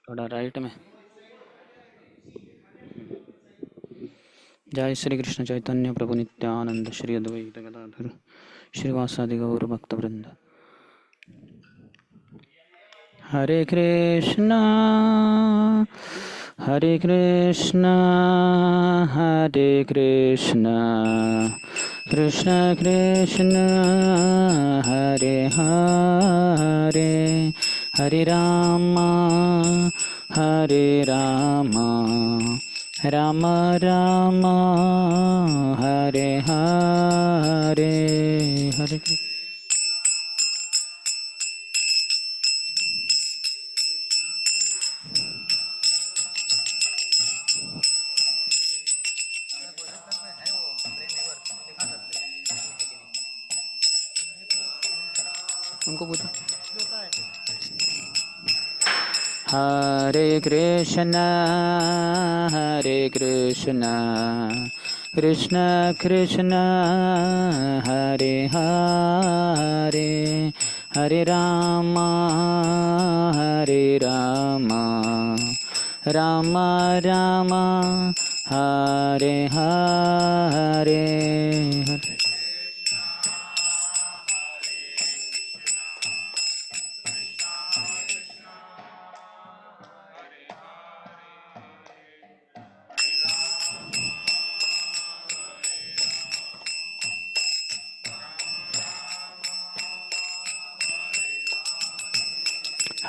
थोड़ा राइट में। जय श्री कृष्ण चैतन्य प्रभु नित्यानंद श्री अद्वैत गदाधर श्रीवासादि गौर भक्तवृंद। हरे कृष्णा हरे कृष्णा कृष्ण कृष्ण हरे हरे हरे रामा राम राम हरे हरे हरे कृष्ण। उनको पूछो। हरे कृष्ण कृष्ण कृष्ण हरे हरे हरे राम राम राम हरे हरे हरे।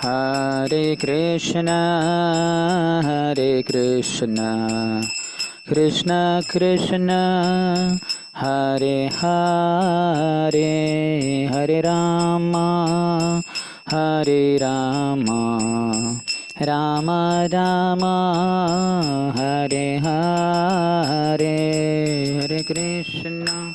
हरे कृष्ण कृष्ण कृष्ण हरे हरे हरे राम राम राम हरे हरे हरे कृष्ण।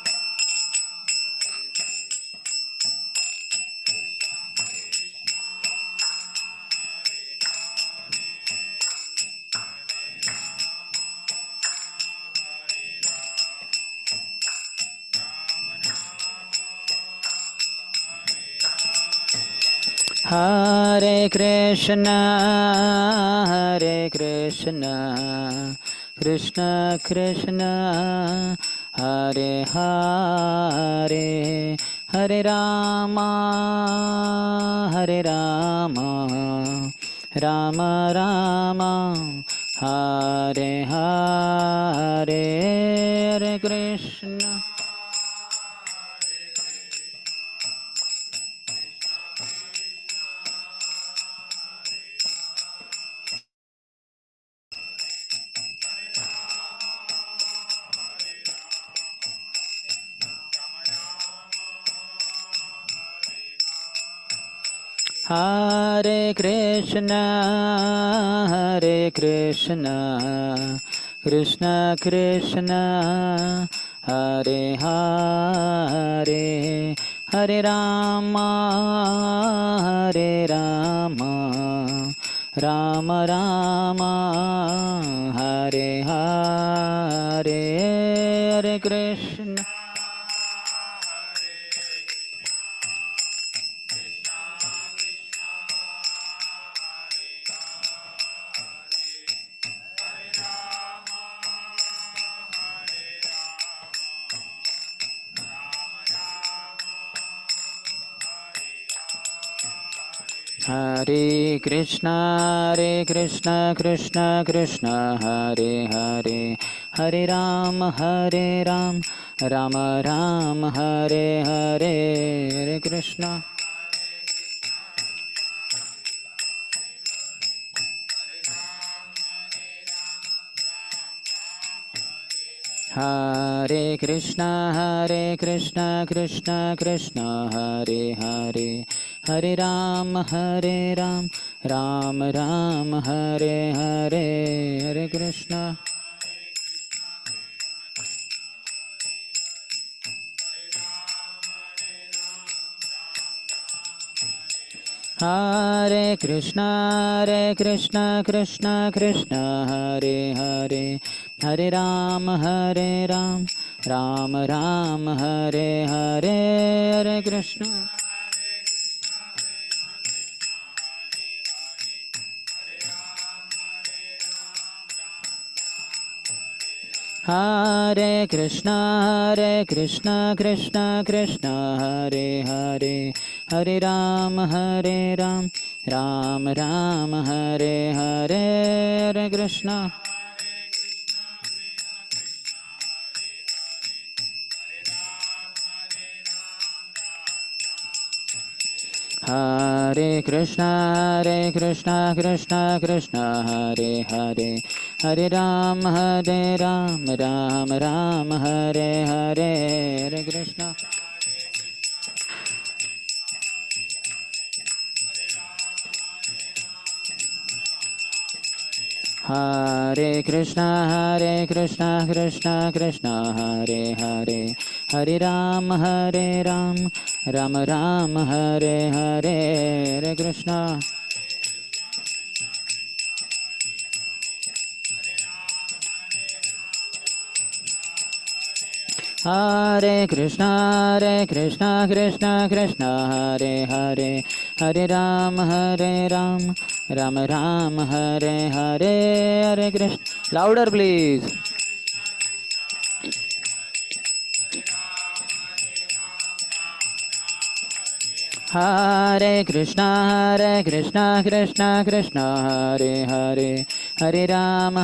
हरे कृष्ण कृष्ण कृष्ण हरे हरे हरे राम राम राम हरे हरे हरे कृष्ण। हरे कृष्ण कृष्ण कृष्ण हरे हरे हरे राम राम राम हरे हरे हरे कृष्ण। हरे कृष्ण कृष्ण कृष्ण हरे हरे हरे राम राम राम हरे हरे हरे कृष्ण। हरे कृष्ण कृष्ण कृष्ण हरे हरे हरे राम राम राम हरे हरे हरे कृष्ण। हरे Krishna Krishna Krishna Hare Hare Hare Ram Ram Ram Hare Hare Hare Krishna. Hare Krishna Krishna Krishna Hare Hare, Hare Ram, Ram Ram Hare Hare, Hare Krishna. Hare Krishna Krishna Krishna Hare Hare, Hare Ram, Ram Ram Hare Hare, Hare Krishna. Hare Krishna Krishna Krishna Hare Hare, Hare Ram, Ram Ram Hare Hare, Hare Krishna. Hare Krishna Krishna Krishna Hare Hare, Hare Ram, Ram Ram Hare Hare, Hare Krishna. Louder please. Hare Krishna Krishna Hare Hare, Hare Ram,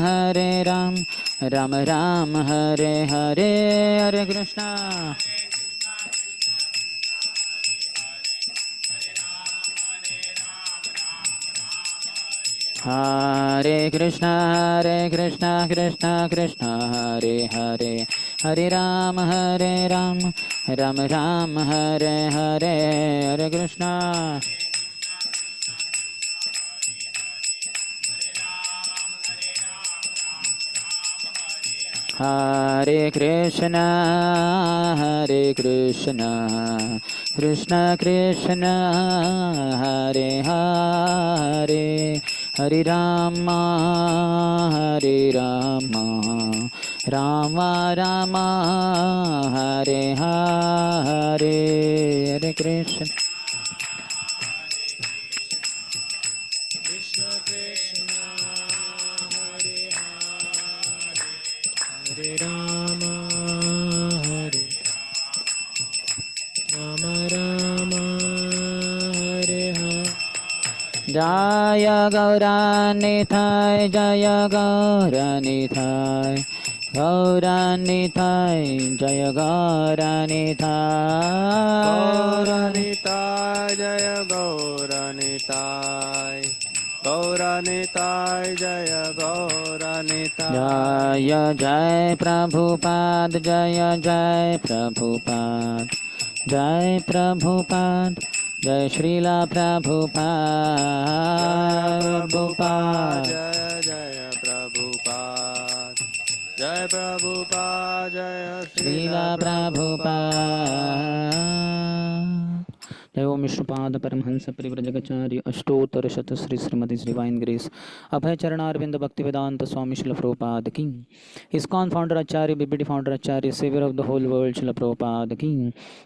Ram Ram Hare Hare, Hare Krishna. Hare Krishna Krishna Hare Hare, Hare Ram, Ram Ram Hare Hare, Hare Krishna. Hare Krishna Krishna Krishna Hare Hare, Hare Rama, Rama Rama, Hare Hare, Hare Krishna. Krishna Krishna, Hare Hare, Hare Rama, Hare Rama Rama, Hare Hare. Jaya Gauranithai, Jaya Gauranithai, Gauranithai, Jaya Gauranithai, Gauranithai, Jaya Gauranithai, Gauranithai, Jaya Gauranithai. Jaya Jai Prabhupada, Jaya Jai Prabhupada, Jai Prabhupada, Jai Srila Prabhupada, Jaya Jaya Prabhupada, Jaya Prabhupada, Jaya Srila Prabhupada. जय ओम विष्णुपाद परमहंस परिव्रजगचार्य अष्टोत्तर शत श्री श्रीमती divine grace Abhay Charanaravinda Bhakti Vedanta Swami Srila Prabhupada की ISKCON founder acharya बीबीडी founder acharya saviour of the whole world Srila Prabhupada की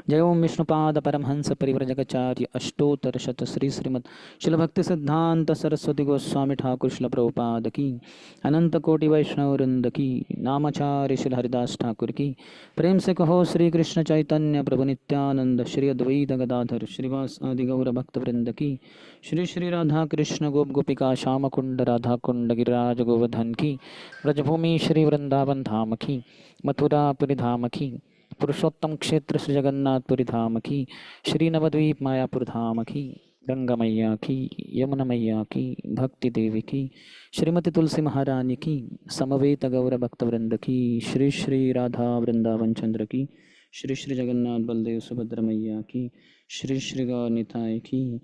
जय ओम विष्णुपाद परमहंस परिव्रजगचार्य अष्टोत्तर शत श्री श्रीमद शिल भक्ति सिद्धांत सरस्वती गोस्वामी ठाकुर शिल प्रभुपाद की अनंत कोटि वैष्णव वृंद की नामाचार्य शिल हरिदास ठाकुर की प्रेम से कहो श्री कृष्ण चैतन्य प्रभु नित्यानंद श्री अद्वैत गदाधर श्रीवास आदि गौर भक्त वृंद की श्री श्री राधा कृष्ण गोप गोपिका श्याम कुंड राधा कुंड गिरिराज गोवर्धन की ब्रजभूमि श्री वृंदावन धाम की मथुरापुरी धाम की पुरुषोत्तम क्षेत्र श्री जगन्नाथपुरी धाम की श्री नवद्वीप मायापुर धाम की गंगा मैया की यमुना मैया की भक्ति देवी की श्रीमती तुलसी महारानी की समवेत गौर भक्त वृंद की श्री श्री राधा वृंदावन चंद्र की श्री श्री जगन्नाथ बलदेव सुभद्र मैया की श्री श्री गौर निताय की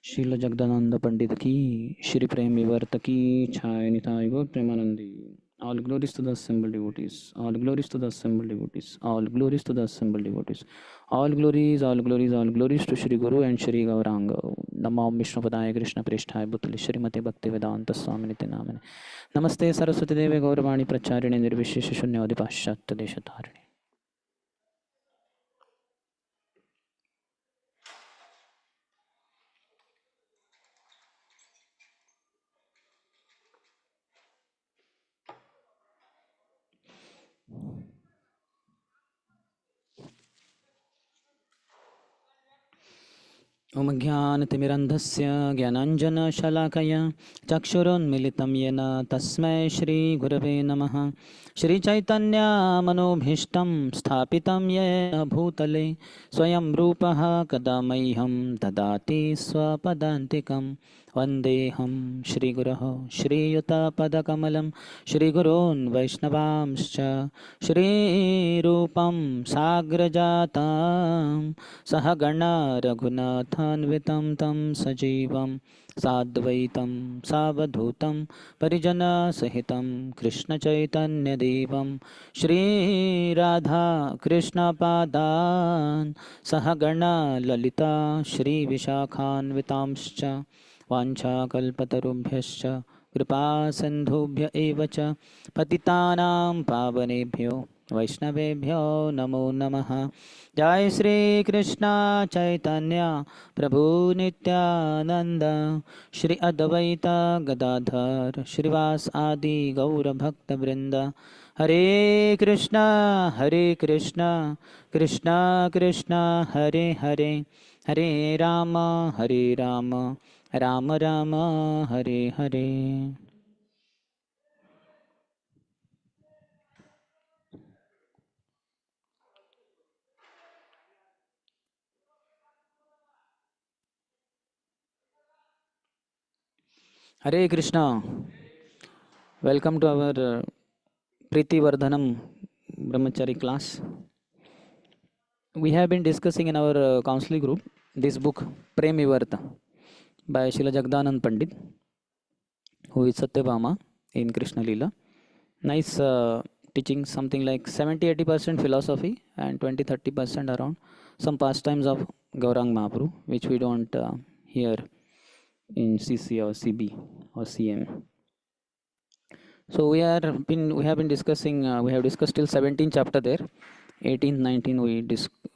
शील जगदानंद पंडित की श्री प्रेम विवर्त की छाय निताय गौर Premanandi. All glories to the assembled devotees. All glories to the assembled devotees. All glories to the assembled devotees. All glories, all glories, all glories to Shri Guru and Shri Gauranga. Namo Vishnu Padaya Krishna Prishthaya Bhutale Shrimate Bhakti Vedanta Swamini Namane. Namaste Saraswati Devi Gauravani Pracharine Nirvishesha Shunyavadi Paschatya Deshatarine. ॐ ज्ञानतिमिरन्धस्य ज्ञानाञ्जनशलाकया चक्षुरुन्मिलितं येन तस्मै श्रीगुरवे नमः। श्रीचैतन्यमनोभीष्टं स्थापितं येन भूतले स्वयं रूपः कदा मह्यं ददाति स्वपदान्तिकं। वन्देऽहं श्रीगुरोः श्रीयुतपदकमलं श्रीगुरोन् वैष्णवांश्च श्रीरूपं साग्रजातं सहगणा रघुनाथान्वितं तं सजीवं साद्वैतं सावधूतं परिजनसहितं कृष्णचैतन्यदेवं श्रीराधा कृष्णपादान् सहगणा ललिता श्रीविशाखान्वितांश्च वाञ्छाकल्पतरुभ्यश्च कृपासिन्धुभ्य एव च पतितानां पावनेभ्यो वैष्णवेभ्यो नमो नमः। जय श्री कृष्ण चैतन्य प्रभु नित्यानंद श्री अद्वैत गदाधर श्रीवास आदि गौर भक्त वृंद। हरे कृष्णा कृष्णा कृष्णा हरे हरे, हरे राम राम राम हरे हरे। हरे Krishna. Welcome to our Priti Vardhanam Brahmachari class. We have been discussing in our counseling group this book Premivarta by Srila Jagdanand Pandit, who is Satyabhama in Krishna Leela. Nice teaching, something like 70-80% philosophy and 20-30% around some pastimes of Gaurang Mahaprabhu, which we don't hear in CC or CB or CM. So we have been discussing, we have discussed till 17 chapter there. 18 19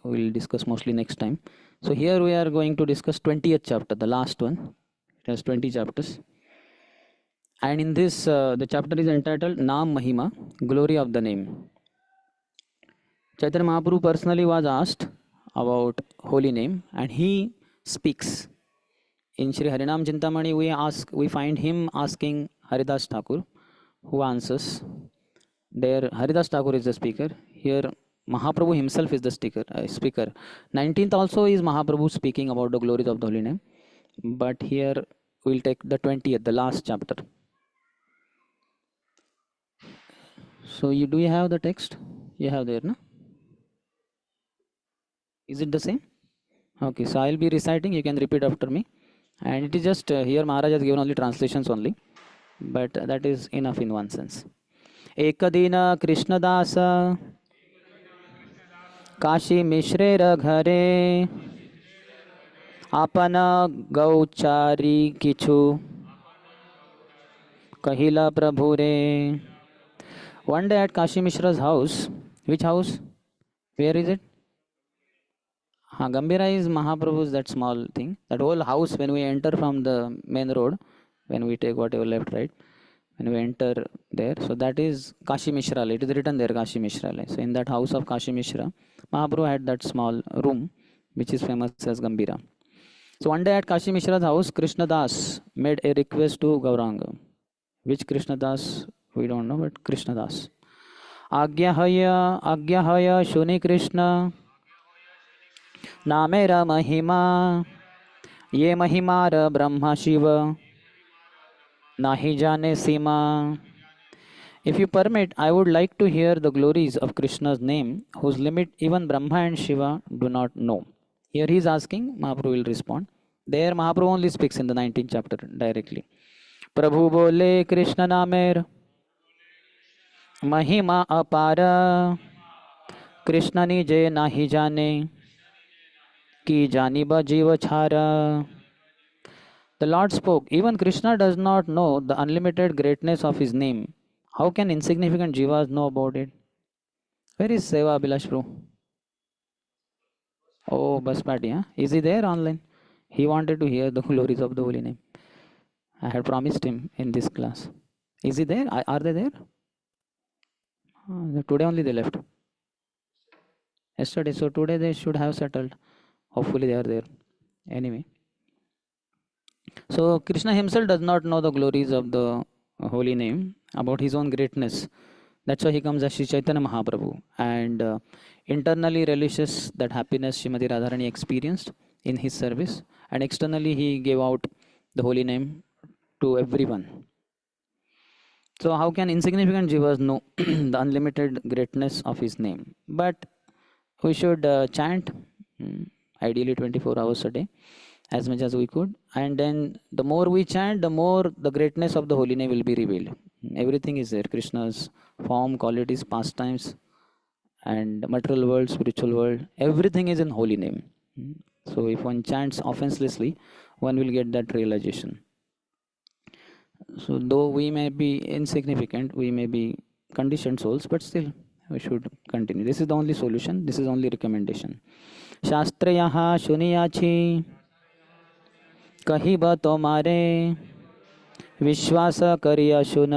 will discuss mostly next time. So here we are going to discuss 20th chapter, the last one. It has 20 chapters, and in this the chapter is entitled Naam Mahima, glory of the name. Chaitanya Mahaprabhu personally was asked about holy name, and he speaks in Shri Harinam Chintamani. We find him asking Haridas Thakur, who answers. There Haridas Thakur is the speaker. Here Mahaprabhu himself is the speaker. 19th also is Mahaprabhu speaking about the glories of the holy name. But here we'll take the 20th, the last chapter. So do you have the text? You have there, no? Is it the same? Okay, so I'll be reciting. You can repeat after me. And it is just here Maharaj has given only translations only. But that is enough in one sense. Ekadina Krishnadasa Kashi मिश्रेर घरे आपन गौचारी किछु कहिला प्रभु रे. One day at Kashi Mishra's house, which house? Where is it? Gambira is Mahaprabhu's that small thing. That whole house, when we enter from the main road, when we take whatever left, right, when we enter there, so that is Kashi Mishra. It is written there, Kashi Mishra. So in that house of Kashi Mishra, Mahaprabhu had that small room, which is famous as Gambira. So one day at Kashi Mishra's house, Krishna Das made a request to Gauranga. Which Krishna Das, we don't know, but Krishna Das. Agyahaya Shuni Krishna Namera Mahima Ye Mahimara Brahma Shiva Nahi Jane Sima. If you permit, I would like to hear the glories of Krishna's name, whose limit even Brahma and Shiva do not know. Here he is asking, Mahaprabhu will respond. There Mahaprabhu only speaks in the 19th chapter directly. Prabhu bole Krishna namer Mahima apara Krishna nije nahi jane ki janiba jiva chara. The Lord spoke, even Krishna does not know the unlimited greatness of his name. How can insignificant jivas know about it? Where is Seva Abhilash Prabhu? Oh, Baspati, huh? Is he there online? He wanted to hear the glories of the holy name. I had promised him in this class. Is he there? Are they there? Today only they left. Yesterday, so today they should have settled. Hopefully they are there. Anyway, so Krishna himself does not know the glories of the holy name, about his own greatness. That's why he comes as Sri Chaitanya Mahaprabhu, and internally relishes that happiness Srimati Radharani experienced in his service, and externally he gave out the holy name to everyone. So how can insignificant jivas know the unlimited greatness of his name? But we should chant, ideally 24 hours a day, as much as we could. And then the more we chant, the more the greatness of the holy name will be revealed. Everything is there. Krishna's form, qualities, pastimes, and material world, spiritual world, everything is in holy name. So if one chants offenselessly, one will get that realization. So though we may be insignificant, we may be conditioned souls, but still we should continue. This is the only solution. This is only recommendation. शास्त्र यहाँ सुनिया छी कहिब तुम्हारे विश्वास करिया सुन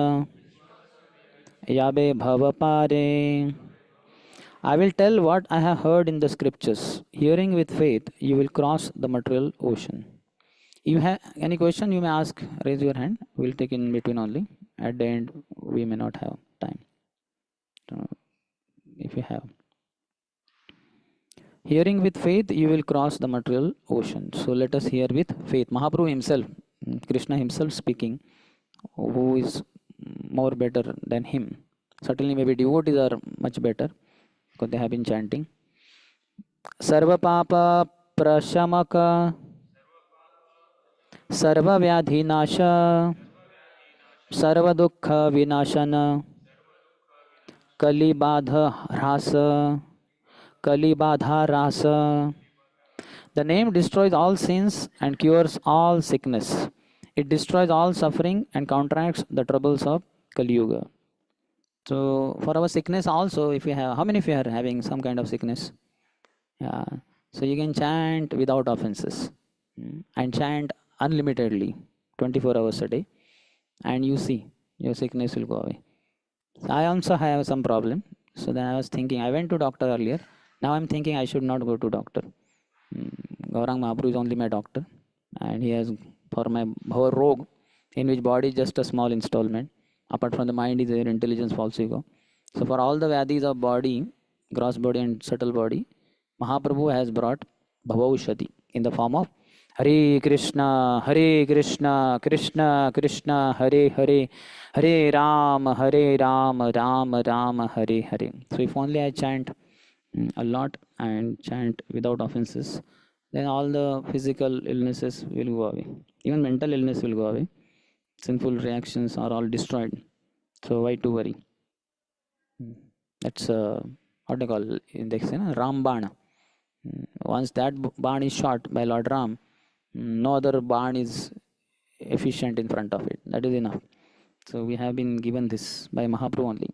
याबे भव पारे. I will tell what I have heard in the scriptures. Hearing with faith, you will cross the material ocean. You have any question, you may ask, raise your hand. We'll take in between only. At the end, we may not have time. So, if you have. Hearing with faith, you will cross the material ocean. So let us hear with faith. Mahaprabhu himself, Krishna himself speaking, who is more better than him. Certainly maybe devotees are much better because they have been chanting. Sarva Papa Prashamaka Sarva Vyadhi Nasha Sarva Dukha Vinashana Kali Badha Rasa Kali Badha Rasa. The name destroys all sins and cures all sickness. It destroys all suffering and counteracts the troubles of Kali Yuga. So for our sickness also, if you have, how many of you are having some kind of sickness? Yeah. So you can chant without offenses, and chant unlimitedly, 24 hours a day, and you see your sickness will go away. I also have some problem. So then I was thinking, I went to doctor earlier. Now I'm thinking I should not go to doctor. Gaurang Mahaprabhu is only my doctor, and he has for my bhava rog, in which body is just a small installment. Apart from the mind is there, intelligence, false ego. So for all the vyadis of body, gross body and subtle body, Mahaprabhu has brought Bhavaushati in the form of Hare Krishna, Krishna Krishna, Hare Hare, Hare Ram, Ram Ram, Hare Hare. So if only I chant a lot and chant without offenses, then all the physical illnesses will go away. Even mental illness will go away. Sinful reactions are all destroyed. So why to worry? That's what they call in the Rambana. Once that barn is shot by Lord Ram, no other barn is efficient in front of it. That is enough. So we have been given this by Mahaprabhu only.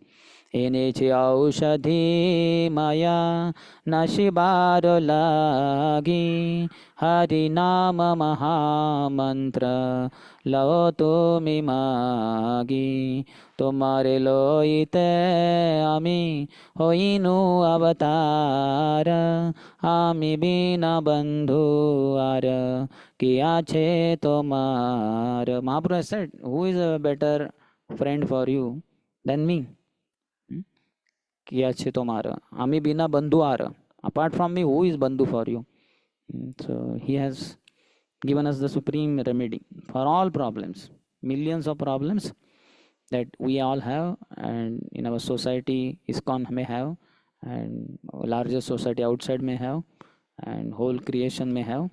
एनेचे औषधि माया नशिबार लागी हरि नाम महामंत्र लो तुमि मागी तुम्हारे लोइते आमी होइनु अवतार आमी बिना बंधु आर किया छे तोमार. Mahaprabhu said, who is a better friend for you than me? किया छे तोमारा आमी बिना बंधु are. Apart from me, who is bandhu for you? So he has given us the supreme remedy for all problems, millions of problems that we all have, and in our society, ISKCON may have, and larger society outside may have, and whole creation may have.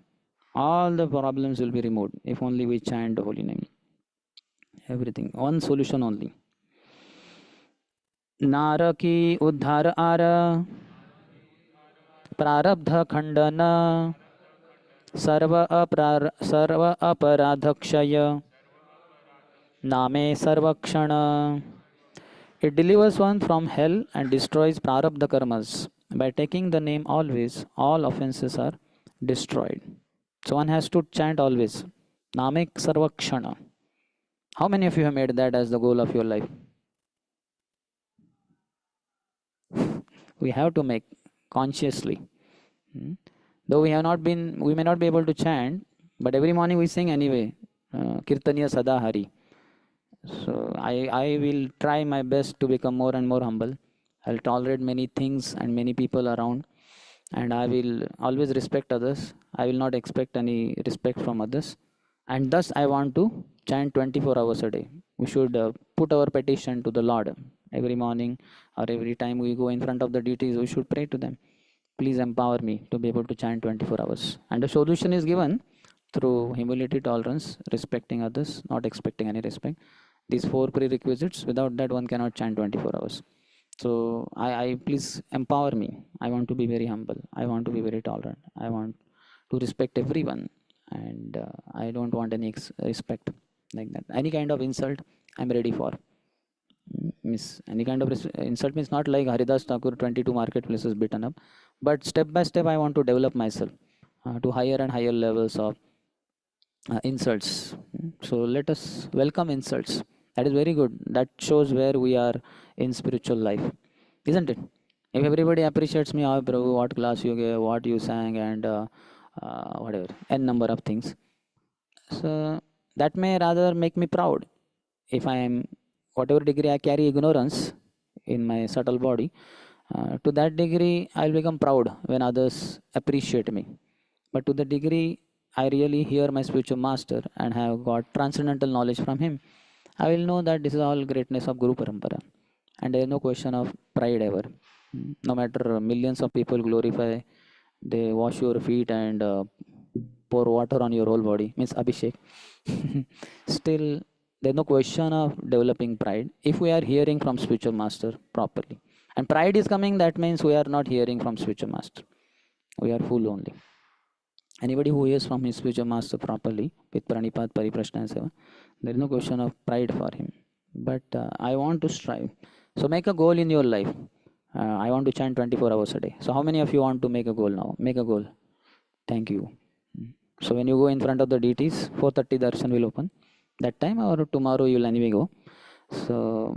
All the problems will be removed if only we chant the holy name. Everything, one solution only. नारकी उद्धार are प्रारब्ध खंडन सर्व अपराध क्षय नामे सर्वक्षण. It delivers one from hell and destroys prarabdha karmas. By taking the name always, all offenses are destroyed. So one has to chant always, Namek Sarvakshana. How many of you have made that as the goal of your life? We have to make consciously. Though we may not be able to chant, but every morning we sing anyway. Kirtaniya Sada Hari. So I will try my best to become more and more humble. I'll tolerate many things and many people around, and I will always respect others. I will not expect any respect from others. And thus, I want to chant 24 hours a day. We should put our petition to the Lord every morning or every time we go in front of the deities. We should pray to them. Please empower me to be able to chant 24 hours. And the solution is given through humility, tolerance, respecting others, not expecting any respect. These four prerequisites, without that, one cannot chant 24 hours. So I please empower me. I want to be very humble. I want to be very tolerant. I want to respect everyone, and I don't want any respect like that. Any kind of insult, I'm ready for. Miss any kind of insult means not like Haridas Thakur 22 marketplaces beaten up, but step by step I want to develop myself to higher and higher levels of insults. So let us welcome insults. That is very good. That shows where we are in spiritual life, isn't it? If everybody appreciates me, oh, Prabhu, what class you gave, what you sang, and whatever, n number of things. So that may rather make me proud. If I am, whatever degree I carry ignorance in my subtle body, to that degree I'll become proud when others appreciate me. But to the degree I really hear my spiritual master and have got transcendental knowledge from him, I will know that this is all greatness of Guru Parampara. And there is no question of pride ever. No matter millions of people glorify, they wash your feet and pour water on your whole body, means Abhishek. Still, there's no question of developing pride if we are hearing from spiritual master properly. And pride is coming, that means we are not hearing from spiritual master. We are full only. Anybody who hears from his spiritual master properly with Pranipad, Pariprashna and Seva, there is no question of pride for him. But I want to strive. So make a goal in your life. I want to chant 24 hours a day. So how many of you want to make a goal now? Make a goal. Thank you. So when you go in front of the deities, 4:30 darshan will open. That time or tomorrow you will anyway go. So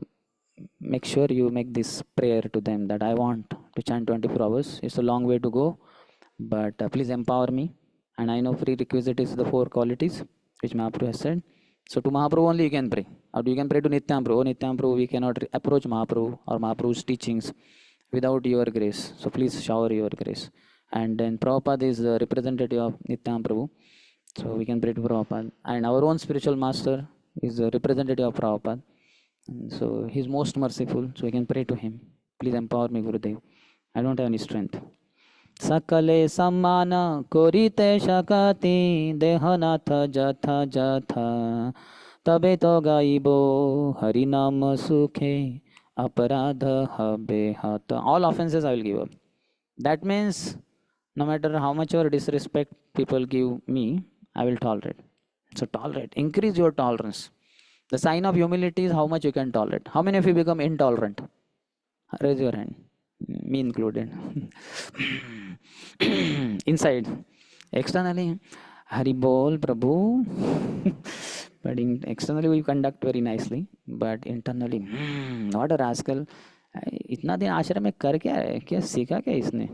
make sure you make this prayer to them that I want to chant 24 hours. It's a long way to go, but please empower me. And I know prerequisite is the four qualities which Mahaprabhu has said. So to Mahaprabhu only you can pray. Or you can pray to Nityam Prabhu. Oh, Nityam Prabhu, we cannot approach Mahaprabhu or Mahaprabhu's teachings without your grace. So please shower your grace. And then Prabhupada is the representative of Nityam Prabhu. So we can pray to Prabhupada. And our own spiritual master is the representative of Prabhupada. And so he's most merciful. So we can pray to him. Please empower me, Gurudev. I don't have any strength. Sakale sammana korite shakati dehanatha jatha jatha tabe to gaibo harinam sukhe aparadha habe hata. All offenses I will give up. That means no matter how much or disrespect people give me, I will tolerate. So tolerate. Increase your tolerance. The sign of humility is how much you can tolerate. How many of you become intolerant? Raise your hand. Me included. Inside. Externally, Hari Bol, Prabhu. But externally we conduct very nicely. But internally, what a rascal. इतना दिन आश्रम में कर क्या है, क्या सीखा क्या इसने,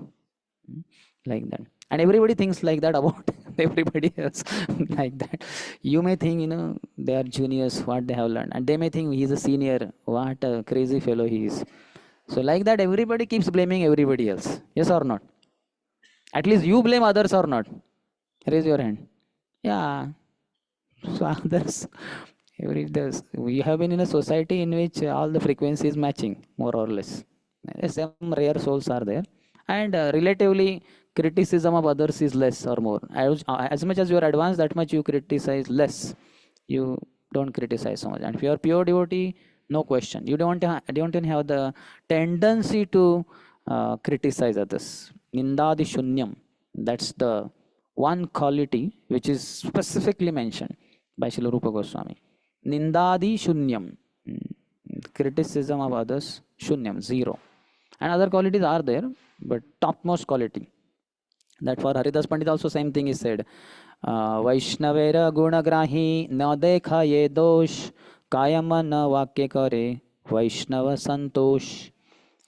like that. And everybody thinks like that about everybody else. Like that, you may think, they are juniors, what they have learned, and they may think he is a senior, what a crazy fellow he is. So like that, everybody keeps blaming everybody else. Yes or not? At least you blame others or not? Raise your hand. Yeah. So others, we have been in a society in which all the frequencies matching, more or less. Some rare souls are there, and relatively criticism of others is less or more. As much as you are advanced, that much you criticize less. You don't criticize so much. And if you are pure devotee, no question. You don't even have the tendency to criticize others. Nindadi shunyam. That's the one quality which is specifically mentioned by Srila Rupa Goswami. Nindadi shunyam. Criticism of others, shunyam, zero. And other qualities are there, but topmost quality. That for Haridas Pandit also same thing is said. Vaishnavera gunagrahi na dekha ye dosh kayama na vakya kare Vaishnava santosh.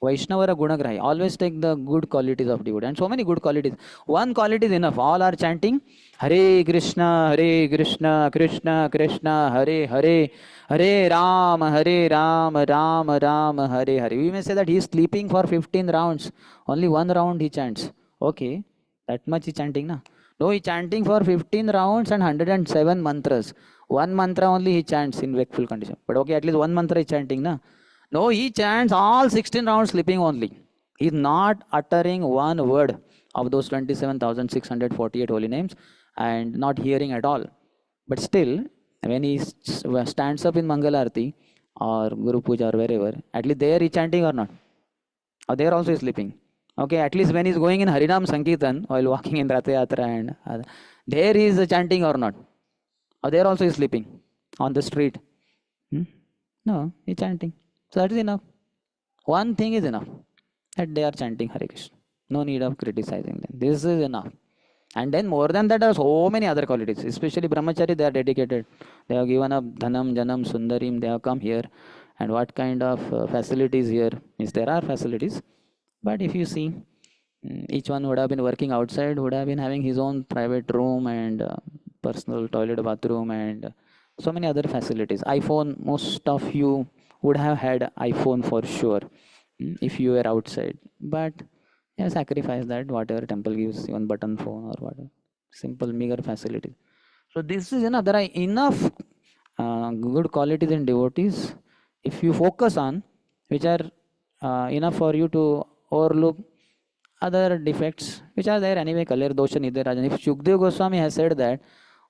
Vaishnavara Gunagrahi. Always take the good qualities of devotee. And so many good qualities. One quality is enough. All are chanting Hare Krishna, Krishna Krishna, Hare Hare, Hare Ram, Ram Ram, Hare Hare. We may say that he is sleeping for 15 rounds. Only one round he chants. Okay, that much he chanting, na? No, he chanting for 15 rounds and 107 mantras. One mantra only he chants in wakeful condition. But okay, at least one mantra he chanting, na? No, he chants all 16 rounds sleeping only. He is not uttering one word of those 27,648 holy names and not hearing at all. But still, when he stands up in Mangalarti or Guru Puja or wherever, at least there he chanting or not? Or there also he sleeping. Okay, at least when he's going in Harinam Sankirtan while walking in Ratha Yatra and there he is chanting or not? Or there also he is sleeping on the street. No, he's chanting. So that is enough. One thing is enough that they are chanting Hare Krishna. No need of criticizing them. This is enough. And then more than that, there are so many other qualities. Especially Brahmachari, they are dedicated. They have given up Dhanam, Janam, Sundarim. They have come here. And what kind of facilities here? Means there are facilities. But if you see, each one would have been working outside, would have been having his own private room and personal toilet, bathroom, and so many other facilities. iPhone, most of you would have had iPhone for sure if you were outside. But yeah, sacrifice that, whatever temple gives, even button phone or whatever. Simple, meager facilities. So this is enough. There are enough good qualities in devotees if you focus on, which are enough for you to overlook other defects which are there anyway. Kalir dosha nidhe rajan. If Shukdev Goswami has said that,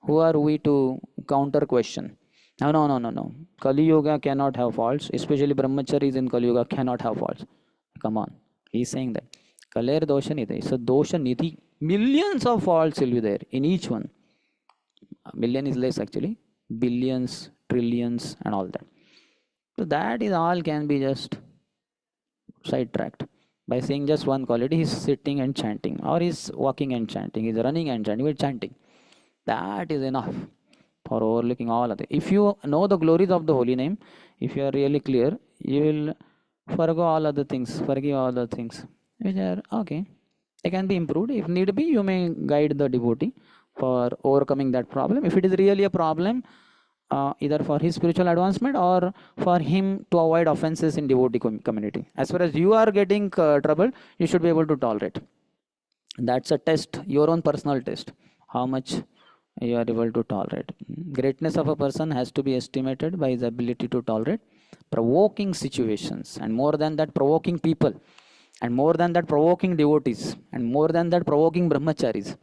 who are we to counter question? No. Kali Yoga cannot have faults, especially brahmacharis in Kali Yoga cannot have faults. Come on, he's saying that. Kalir dosha nidhi. So dosha nidhi. Millions of faults will be there in each one. A million is less actually. Billions, trillions, and all that. So that is all can be just sidetracked by saying just one quality. He's sitting and chanting, or he's walking and chanting, he's running and chanting, he's chanting. That is enough for overlooking all of it. If you know the glories of the holy name, if you are really clear, you will forgive all other things, which are okay. They can be improved. If need be, you may guide the devotee for overcoming that problem. If it is really a problem, either for his spiritual advancement or for him to avoid offenses in devotee community. As far as you are getting trouble, you should be able to tolerate. That's a test, your own personal test, how much you are able to tolerate. Greatness of a person has to be estimated by his ability to tolerate provoking situations, and more than that, provoking people, and more than that, provoking devotees, and more than that, provoking brahmacharis,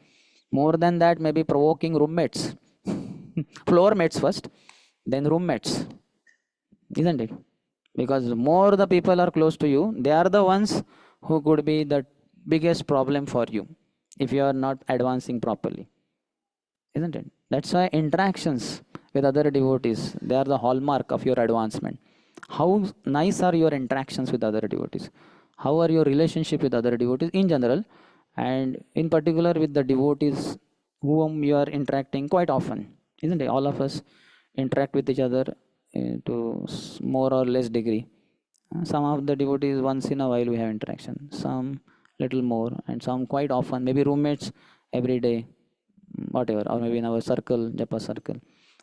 more than that, maybe provoking roommates. Floor mates first, then roommates, isn't it? Because more the people are close to you, they are the ones who could be the biggest problem for you if you are not advancing properly, isn't it? That's why interactions with other devotees, they are the hallmark of your advancement. How nice are your interactions with other devotees? How are your relationship with other devotees in general, and in particular with the devotees whom you are interacting quite often, isn't it? All of us interact with each other to more or less degree. Some of the devotees once in a while we have interaction, some little more, and some quite often, maybe roommates every day, whatever, or maybe in our circle, japa circle.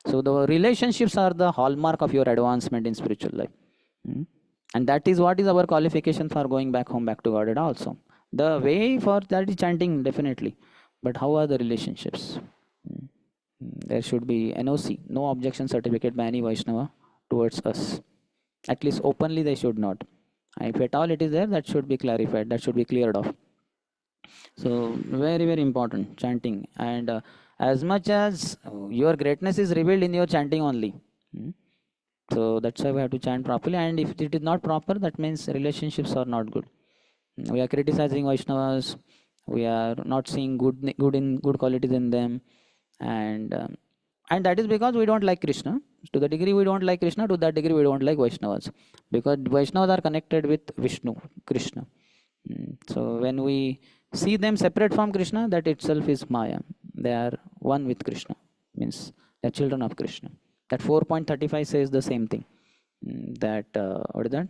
So the relationships are the hallmark of your advancement in spiritual life. And that is what is our qualification for going back home, back to Godhead also. The way for that is chanting, definitely. But how are the relationships? There should be NOC, no objection certificate by any Vaishnava towards us. At least openly they should not. If at all it is there, that should be clarified, that should be cleared off. So very, very important, chanting. And as much as your greatness is revealed in your chanting only. So that's why we have to chant properly. And if it is not proper, that means relationships are not good. We are criticizing Vaishnavas. We are not seeing good qualities in them, and that is because we don't like Krishna. To the degree we don't like Krishna, to that degree we don't like Vaishnavas, because Vaishnavas are connected with Vishnu, Krishna. So when we see them separate from Krishna, that itself is Maya. They are one with Krishna, means they are children of Krishna. That 4.35 says the same thing. That what is that?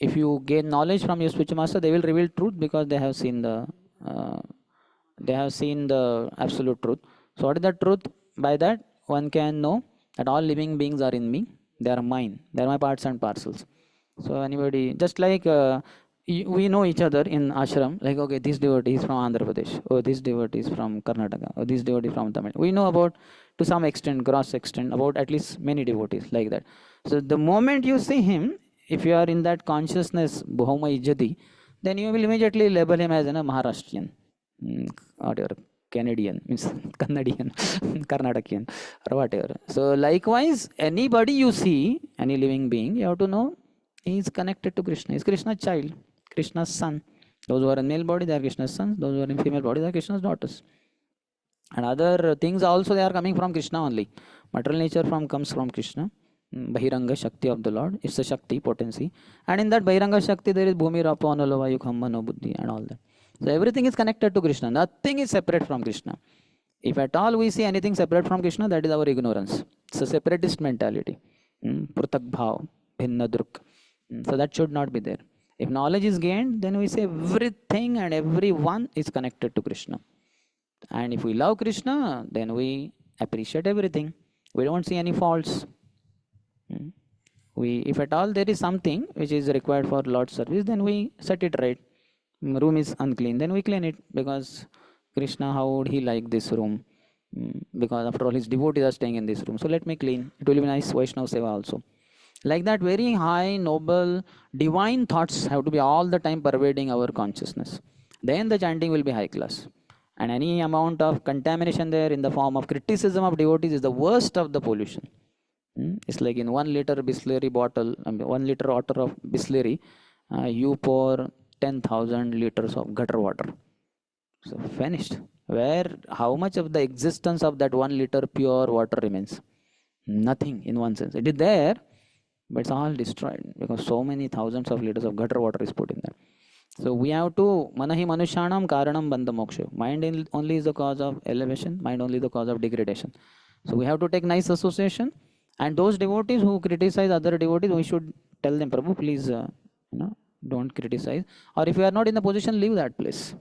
if you gain knowledge from your spiritual master, they will reveal truth because they have seen uh, the absolute truth. So what is the truth? By that one can know that all living beings are in me. They are mine. They are my parts and parcels. So anybody, just like we know each other in ashram, like okay, this devotee is from Andhra Pradesh, or this devotee is from Karnataka, or this devotee is from Tamil. We know about, to some extent, gross extent, about at least many devotees like that. So the moment you see him, if you are in that consciousness, Bhoma Ijjati, then you will immediately label him as a Maharashtrian, or Canadian, means Canadian, Karnatakian, or whatever. So likewise, anybody you see, any living being, you have to know he is connected to Krishna. He is Krishna's child, Krishna's son. Those who are in male body, they are Krishna's sons. Those who are in female body, they are Krishna's daughters. And other things also, they are coming from Krishna only. Material nature comes from Krishna. Bahiranga Shakti of the Lord. It's a Shakti, potency. And in that Bahiranga Shakti, there is Bhumi Rapo Anulavayuk Hammano Buddhi and all that. So everything is connected to Krishna. Nothing is separate from Krishna. If at all we see anything separate from Krishna, that is our ignorance. It's a separatist mentality. Prutak bhav, bhinna druk. So that should not be there. If knowledge is gained, then we say everything and everyone is connected to Krishna. And if we love Krishna, then we appreciate everything. We don't see any faults. If at all there is something which is required for Lord's service, then we set it right. Room is unclean, then we clean it, because Krishna, how would he like this room? Because after all, his devotees are staying in this room. So let me clean. It will be nice Vaishnava Seva also. Like that, very high, noble, divine thoughts have to be all the time pervading our consciousness. Then the chanting will be high class. And any amount of contamination there in the form of criticism of devotees is the worst of the pollution. It's like in 1 liter Bisleri bottle, 1 liter water of Bisleri, you pour 10,000 liters of gutter water. So finished. How much of the existence of that 1 liter pure water remains? Nothing, in one sense. It is there, but it's all destroyed because so many thousands of liters of gutter water is put in there. So we have to manahi manushanam karanam bandha moksha. Mind only is the cause of elevation, mind only the cause of degradation. So we have to take nice association. And those devotees who criticize other devotees, we should tell them, Prabhu, please, don't criticize. Or if you are not in the position, leave that place.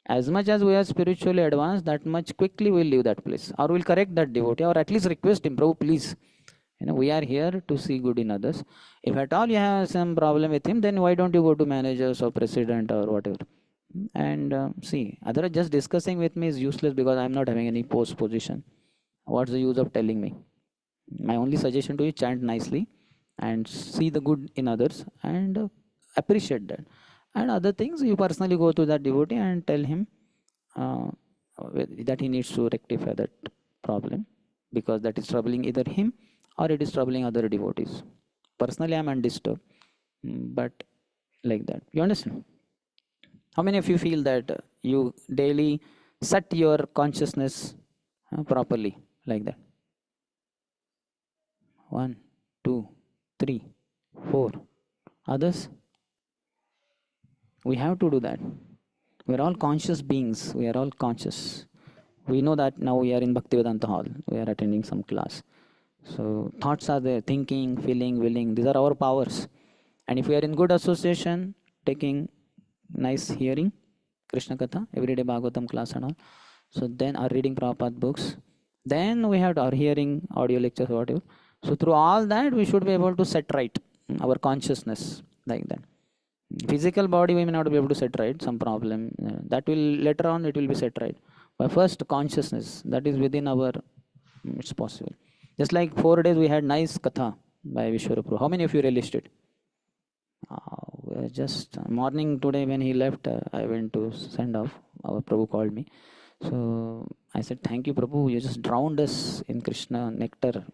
As much as we are spiritually advanced, that much quickly we'll leave that place. Or we'll correct that devotee, or at least request him, Prabhu, please. We are here to see good in others. If at all you have some problem with him, then why don't you go to managers or president or whatever? And see, otherwise just discussing with me is useless because I'm not having any post position. What's the use of telling me? My only suggestion to you, chant nicely and see the good in others and appreciate that. And other things, you personally go to that devotee and tell him that he needs to rectify that problem, because that is troubling either him or it is troubling other devotees. Personally, I am undisturbed, but like that. You understand? How many of you feel that you daily set your consciousness properly like that? 1, 2, 3, 4. Others? We have to do that. We are all conscious beings. We are all conscious. We know that now we are in Bhaktivedanta hall. We are attending some class. So thoughts are there, thinking, feeling, willing. These are our powers. And if we are in good association, taking nice hearing, Krishna Katha, everyday Bhagavatam class and all. So then our reading Prabhupada books. Then we have our hearing, audio lectures, whatever. So through all that, we should be able to set right our consciousness like that. Physical body, we may not be able to set right, some problem. That will, later on, it will be set right. But first, consciousness, that is within our, it's possible. Just like 4 days, we had nice katha by Vishwarupru. How many of you relished it? Just morning today when he left, I went to send off. Our Prabhu called me. So I said, thank you, Prabhu. You just drowned us in Krishna nectar,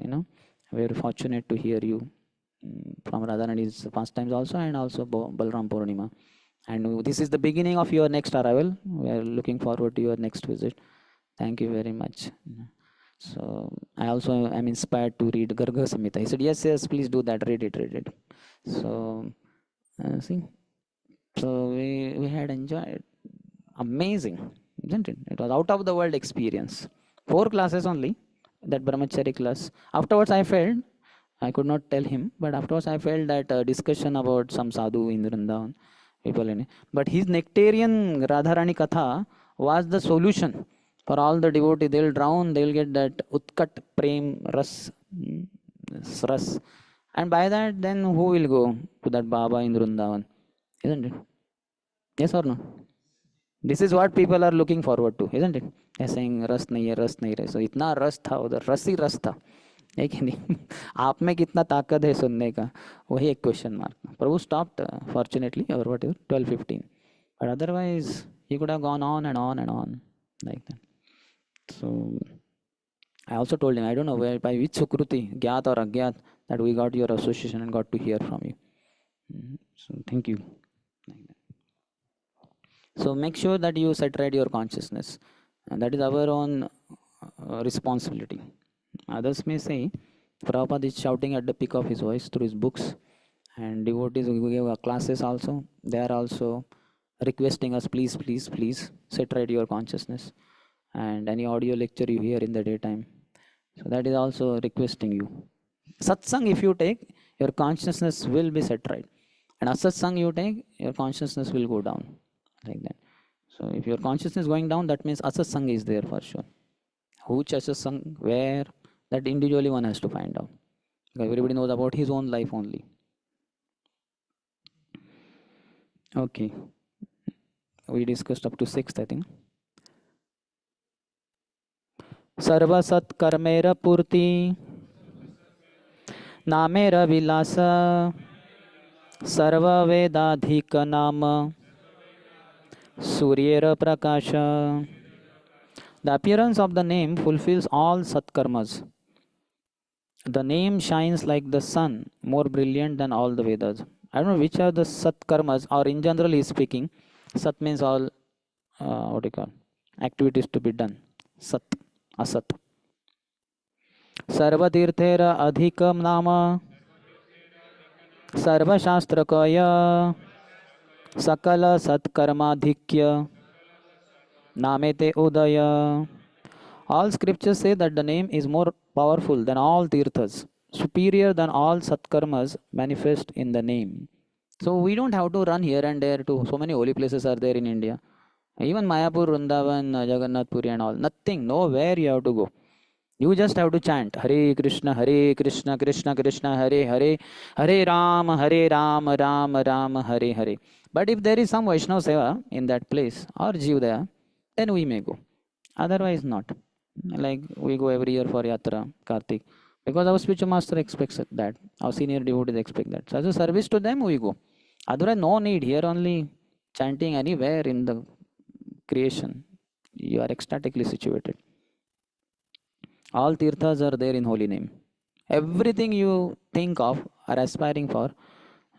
Very fortunate to hear you from Radharani's pastimes also, and also Balram Purnima. And this is the beginning of your next arrival. We are looking forward to your next visit. Thank you very much. So I also am inspired to read Garga Samhita. He said, yes, please do that. Read it. So see, so we had enjoyed. Amazing, isn't it? It was out of the world experience. 4 classes only, that Brahmachari class. Afterwards, I felt I could not tell him, but afterwards I felt that discussion about some sadhu in Vrindavan, people in it. But his nectarian Radharani Katha was the solution for all the devotees. They'll drown, they'll get that Utkat Prem Ras, Ras. And by that, then who will go to that Baba in Vrindavan? Isn't it? Yes or no? This is what people are looking forward to, isn't it? They're saying रस नहीं है, रस नहीं रहे. So इतना रस था उधर, रस ही रस था, है कि नहीं? आप में कितना ताकत है सुनने का, वही एक question mark. Prabhu stopped fortunately or whatever 12:15, but otherwise he could have gone on and on and on like that. So I also told him, I don't know where by which sukruti, gyat or agyat, that we got your association and got to hear from you. So thank you. So make sure that you set right your consciousness. And that is our own responsibility. Others may say, Prabhupada is shouting at the peak of his voice through his books, and devotees who give classes also, they are also requesting us, please, please, please, set right your consciousness. And any audio lecture you hear in the daytime, so that is also requesting you. Satsang if you take, your consciousness will be set right. And asatsang you take, your consciousness will go down. Like that. So if your consciousness is going down, that means asatsang is there for sure. Which asatsang, where, that individually one has to find out. Because everybody knows about his own life only. Okay. We discussed up to 6th, I think. Sarva sat karmera purti namera vilasa sarva vedadhika nama Suryera Prakasha. The appearance of the name fulfills all satkarmas. The name shines like the sun, more brilliant than all the Vedas. I don't know which are the satkarmas, or in general he is speaking. Sat means all, what do you call, activities to be done. Sat, asat. Sarva tirthera adhikam nama, sarva shastrakaya, sakala satkarmadhikya. Namete Udaya. All scriptures say that the name is more powerful than all tirthas, superior than all satkarmas manifest in the name. So we don't have to run here and there to, so many holy places are there in India. Even Mayapur, Vrindavan, Jagannath Puri and all. Nothing, nowhere you have to go. You just have to chant Hare Krishna, Krishna Krishna, Hare Hare, Hare Ram, Ram Ram, Hare Hare. But if there is some Vaishnava Seva in that place or Jivdaya, then we may go. Otherwise not. Like we go every year for Yatra, Kartik. Because our spiritual master expects that. Our senior devotees expect that. So as a service to them, we go. Otherwise, no need. Here only chanting anywhere in the creation. You are ecstatically situated. All tirthas are there in holy name. Everything you think of or aspiring for,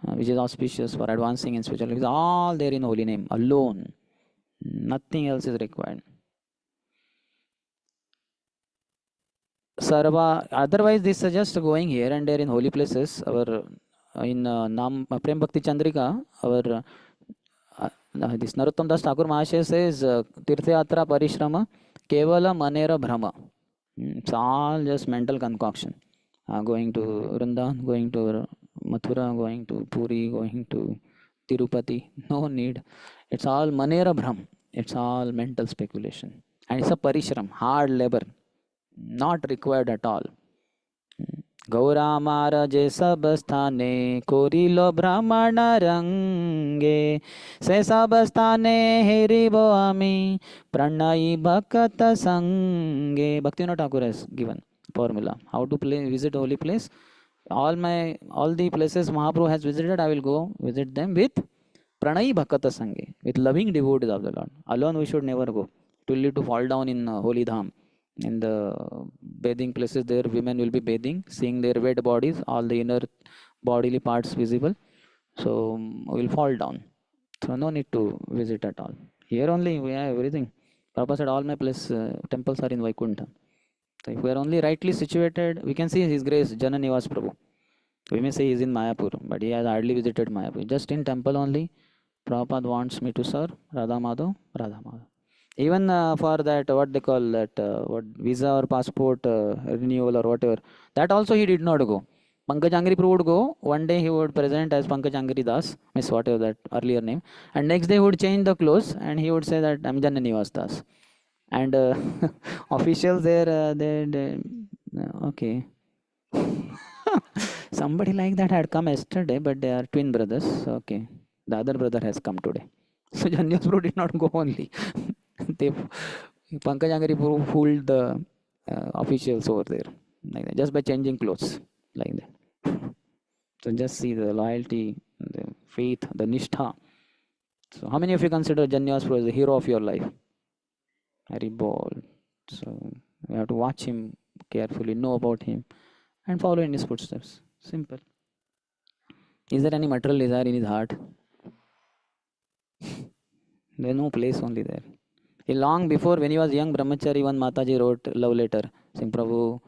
which is auspicious for advancing in spiritual life, is all there in holy name alone. Nothing else is required. Sarva, otherwise this is just going here and there in holy places. Our in Nam Prem Bhakti Chandrika, our this Narottam Das Thakur Mahashaya says Tirthayatra Parishrama Kevala Manera Brahma. It's all just mental concoction. Going to Vrindavan, going to Mathura, going to Puri, going to Tirupati. No need. It's all Manera Brahm. It's all mental speculation. And it's a parishram, hard labor. Not required at all. Gaura Maharaje Sabasthane Korilo Brahmana Range Se Sabasthane Heribo Ami Pranai Bhakata Sange. Bhaktivinoda Thakur has given formula how to visit holy place. All the places Mahaprabhu has visited, I will go visit them with Pranai Bhakata Sange, with loving devotees of the Lord. Alone we should never go. It will lead to fall down in holy dham. In the bathing places, there women will be bathing, seeing their wet bodies, all the inner bodily parts visible. So we will fall down. So no need to visit at all. Here only we have everything. Prabhupada said all my temples are in Vaikuntha. So if we are only rightly situated, we can see His grace, Jana Nivas Prabhu. We may say he is in Mayapur, but he has hardly visited Mayapur. Just in temple only, Prabhupada wants me to serve Radha Madhav, Radha Madhav. Even for that, what they call that, what visa or passport renewal or whatever, that also he did not go. Pankaj Angri Prabhu would go, one day he would present as Pankaj Angri Das, miss whatever that earlier name, and next day he would change the clothes and he would say that I'm Janani Das. And officials there, okay. Somebody like that had come yesterday, but they are twin brothers. Okay, the other brother has come today. So Janyas Prabhu did not go only. they Pankaj Angari fooled the officials over there, like that, just by changing clothes, like that. So just see the loyalty, the faith, the nishtha. So how many of you consider Janyas Prabhu as the hero of your life? Very bold. So you have to watch him carefully, know about him, and follow in his footsteps. Simple. Is there any material desire in his heart? There is no place only there. Long before, when he was young, Brahmachari, one Mataji wrote love letter, saying, Prabhu,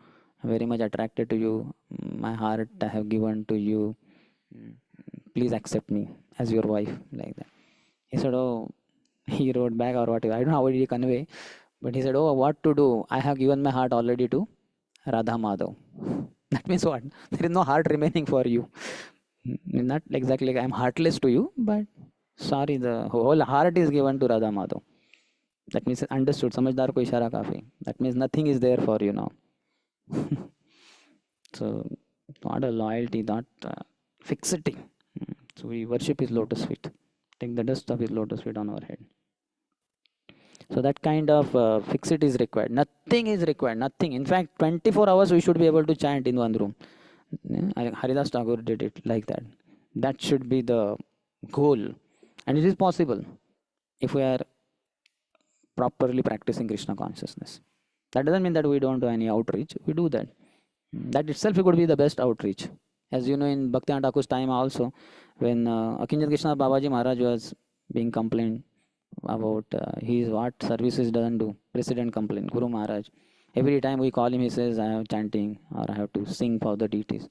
very much attracted to you. My heart I have given to you. Please accept me as your wife, like that. He said, oh, he wrote back or whatever. I don't know how did he convey, but he said, oh, what to do? I have given my heart already to Radha Madhav. That means what? There is no heart remaining for you. Not exactly like I'm heartless to you, but sorry, the whole heart is given to Radha Madhav. That means understood. समझदार को इशारा काफी. That means nothing is there for you now. So not a loyalty, not fixity. So we worship his lotus feet. Take the dust of his lotus feet on our head. So that kind of fixity is required. Nothing is required. Nothing. In fact, 24 hours we should be able to chant in one room. Haridas Tagore did it like that. That should be the goal. And it is possible if we are properly practicing Krishna consciousness. That doesn't mean that we don't do any outreach. We do that. That itself could be the best outreach. As you know, in Bhaktivinoda Thakur's time also, when Akinjat Krishna Babaji Maharaj was being complained about his what services doesn't do, President complained, Guru Maharaj. Every time we call him, he says, I have chanting or I have to sing for the deities.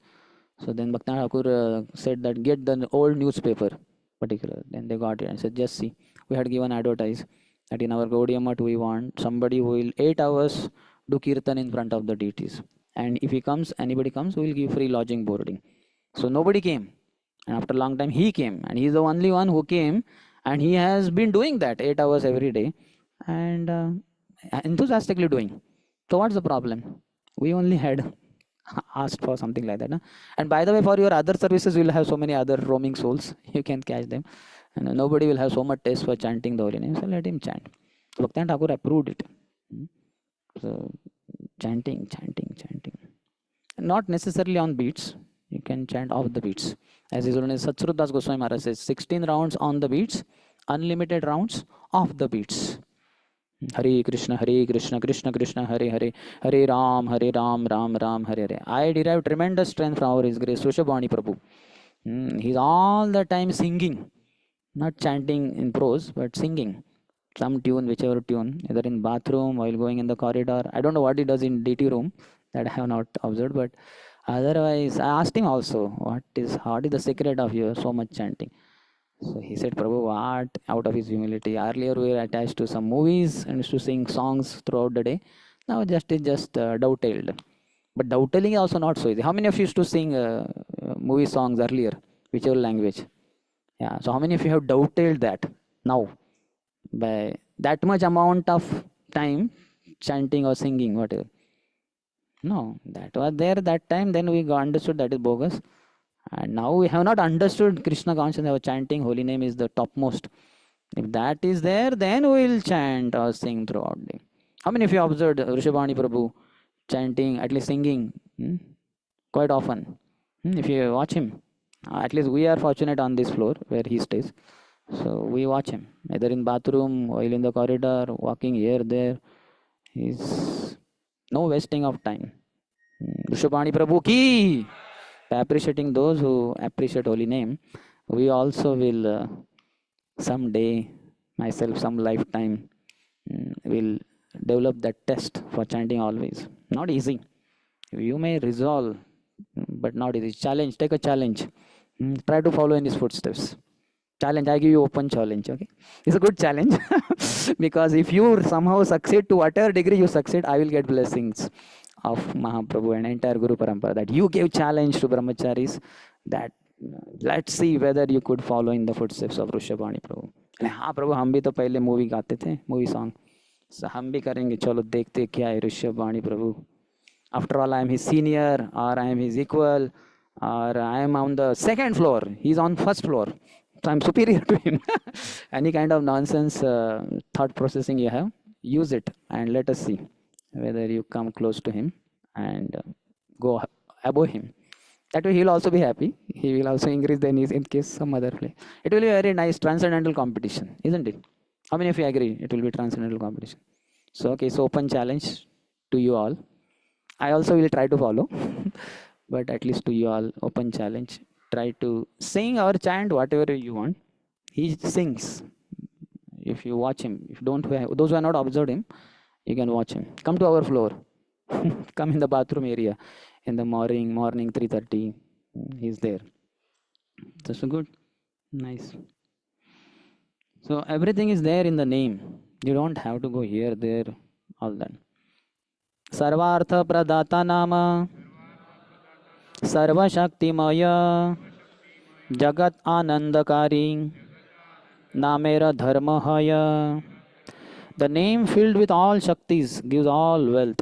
So then Bhaktivinoda Thakur said that get the old newspaper particular. Then they got it and said, just see, we had given advertise that in our Gaudiya Math we want somebody who will 8 hours do kirtan in front of the deities. And if he comes, anybody comes, we will give free lodging, boarding. So nobody came. And after a long time, he came. And he is the only one who came. And he has been doing that 8 hours every day. And enthusiastically doing. So what's the problem? We only had asked for something like that. And by the way, for your other services, you will have so many other roaming souls. You can catch them. And nobody will have so much taste for chanting the holy name. So let him chant. Bhaktivinoda Thakur approved it. So chanting. Not necessarily on beats. You can chant off the beats. As His Holiness Satsruta Das Goswami Maharaj says, 16 rounds on the beats, unlimited rounds off the beats. Hare Krishna, Krishna Krishna, Hare Hare, Hare Ram, Ram Ram, Hare Hare. I derive tremendous strength from our His Grace, Sushabani Prabhu. He's all the time singing, not chanting in prose, but singing. Some tune, whichever tune, either in bathroom, while going in the corridor. I don't know what he does in DT room, that I have not observed, but otherwise, I asked him also, what is the secret of your so much chanting? So he said, Prabhu, what? Out of his humility. Earlier we were attached to some movies and used to sing songs throughout the day. Now just dovetailed. But dovetailing is also not so easy. How many of you used to sing movie songs earlier, whichever language? Yeah. So how many of you have dovetailed that now? By that much amount of time, chanting or singing, whatever. No, that was there that time. Then we understood that is bogus. And now we have not understood Krishna consciousness. Our chanting holy name is the topmost. If that is there, then we will chant or sing throughout the day. How many of you observed Rishabhani Prabhu chanting, at least singing quite often? If you watch him, at least we are fortunate on this floor where he stays. So we watch him, either in bathroom, while in the corridor, walking here, there. He's no wasting of time. Rishabhani Prabhu ki! By appreciating those who appreciate holy name, we also will someday, myself, some lifetime, will develop that test for chanting always. Not easy. You may resolve, but not easy. Challenge, take a challenge. Try to follow in his footsteps. Challenge, I give you open challenge, okay? It's a good challenge because if you somehow succeed to whatever degree you succeed, I will get blessings. of Mahaprabhu and entire Guru Parampara, that you gave challenge to Brahmacharis that let's see whether you could follow in the footsteps of Rishabhani Prabhu. हाँ प्रभु, हम भी तो पहले movie गाते थे, movie song, हम भी करेंगे, चलो देखते क्या है ऋषभवाणी प्रभु. After all, I am his senior, or I am his equal, or I am on the second floor, he is on first floor, so I am superior to him. Any kind of nonsense thought processing you have, use it and let us see whether you come close to him and go above him. That way he will also be happy. He will also increase the knees in case some other play. It will be a very nice transcendental competition, isn't it? How many of you agree it will be transcendental competition? So, okay, so open challenge to you all. I also will try to follow, but at least to you all, open challenge. Try to sing or chant whatever you want. He sings. If you watch him, if don't those who have not observed him, you can watch him. Come to our floor. Come in the bathroom area in the morning 3:30. He's there. That's so good. Nice. So everything is there in the name. You don't have to go here, there, all that. Sarvartha Pradata Nama Sarva Shaktimaya Jagat Anandakari Namera Dharmahaya. The name filled with all Shaktis gives all wealth.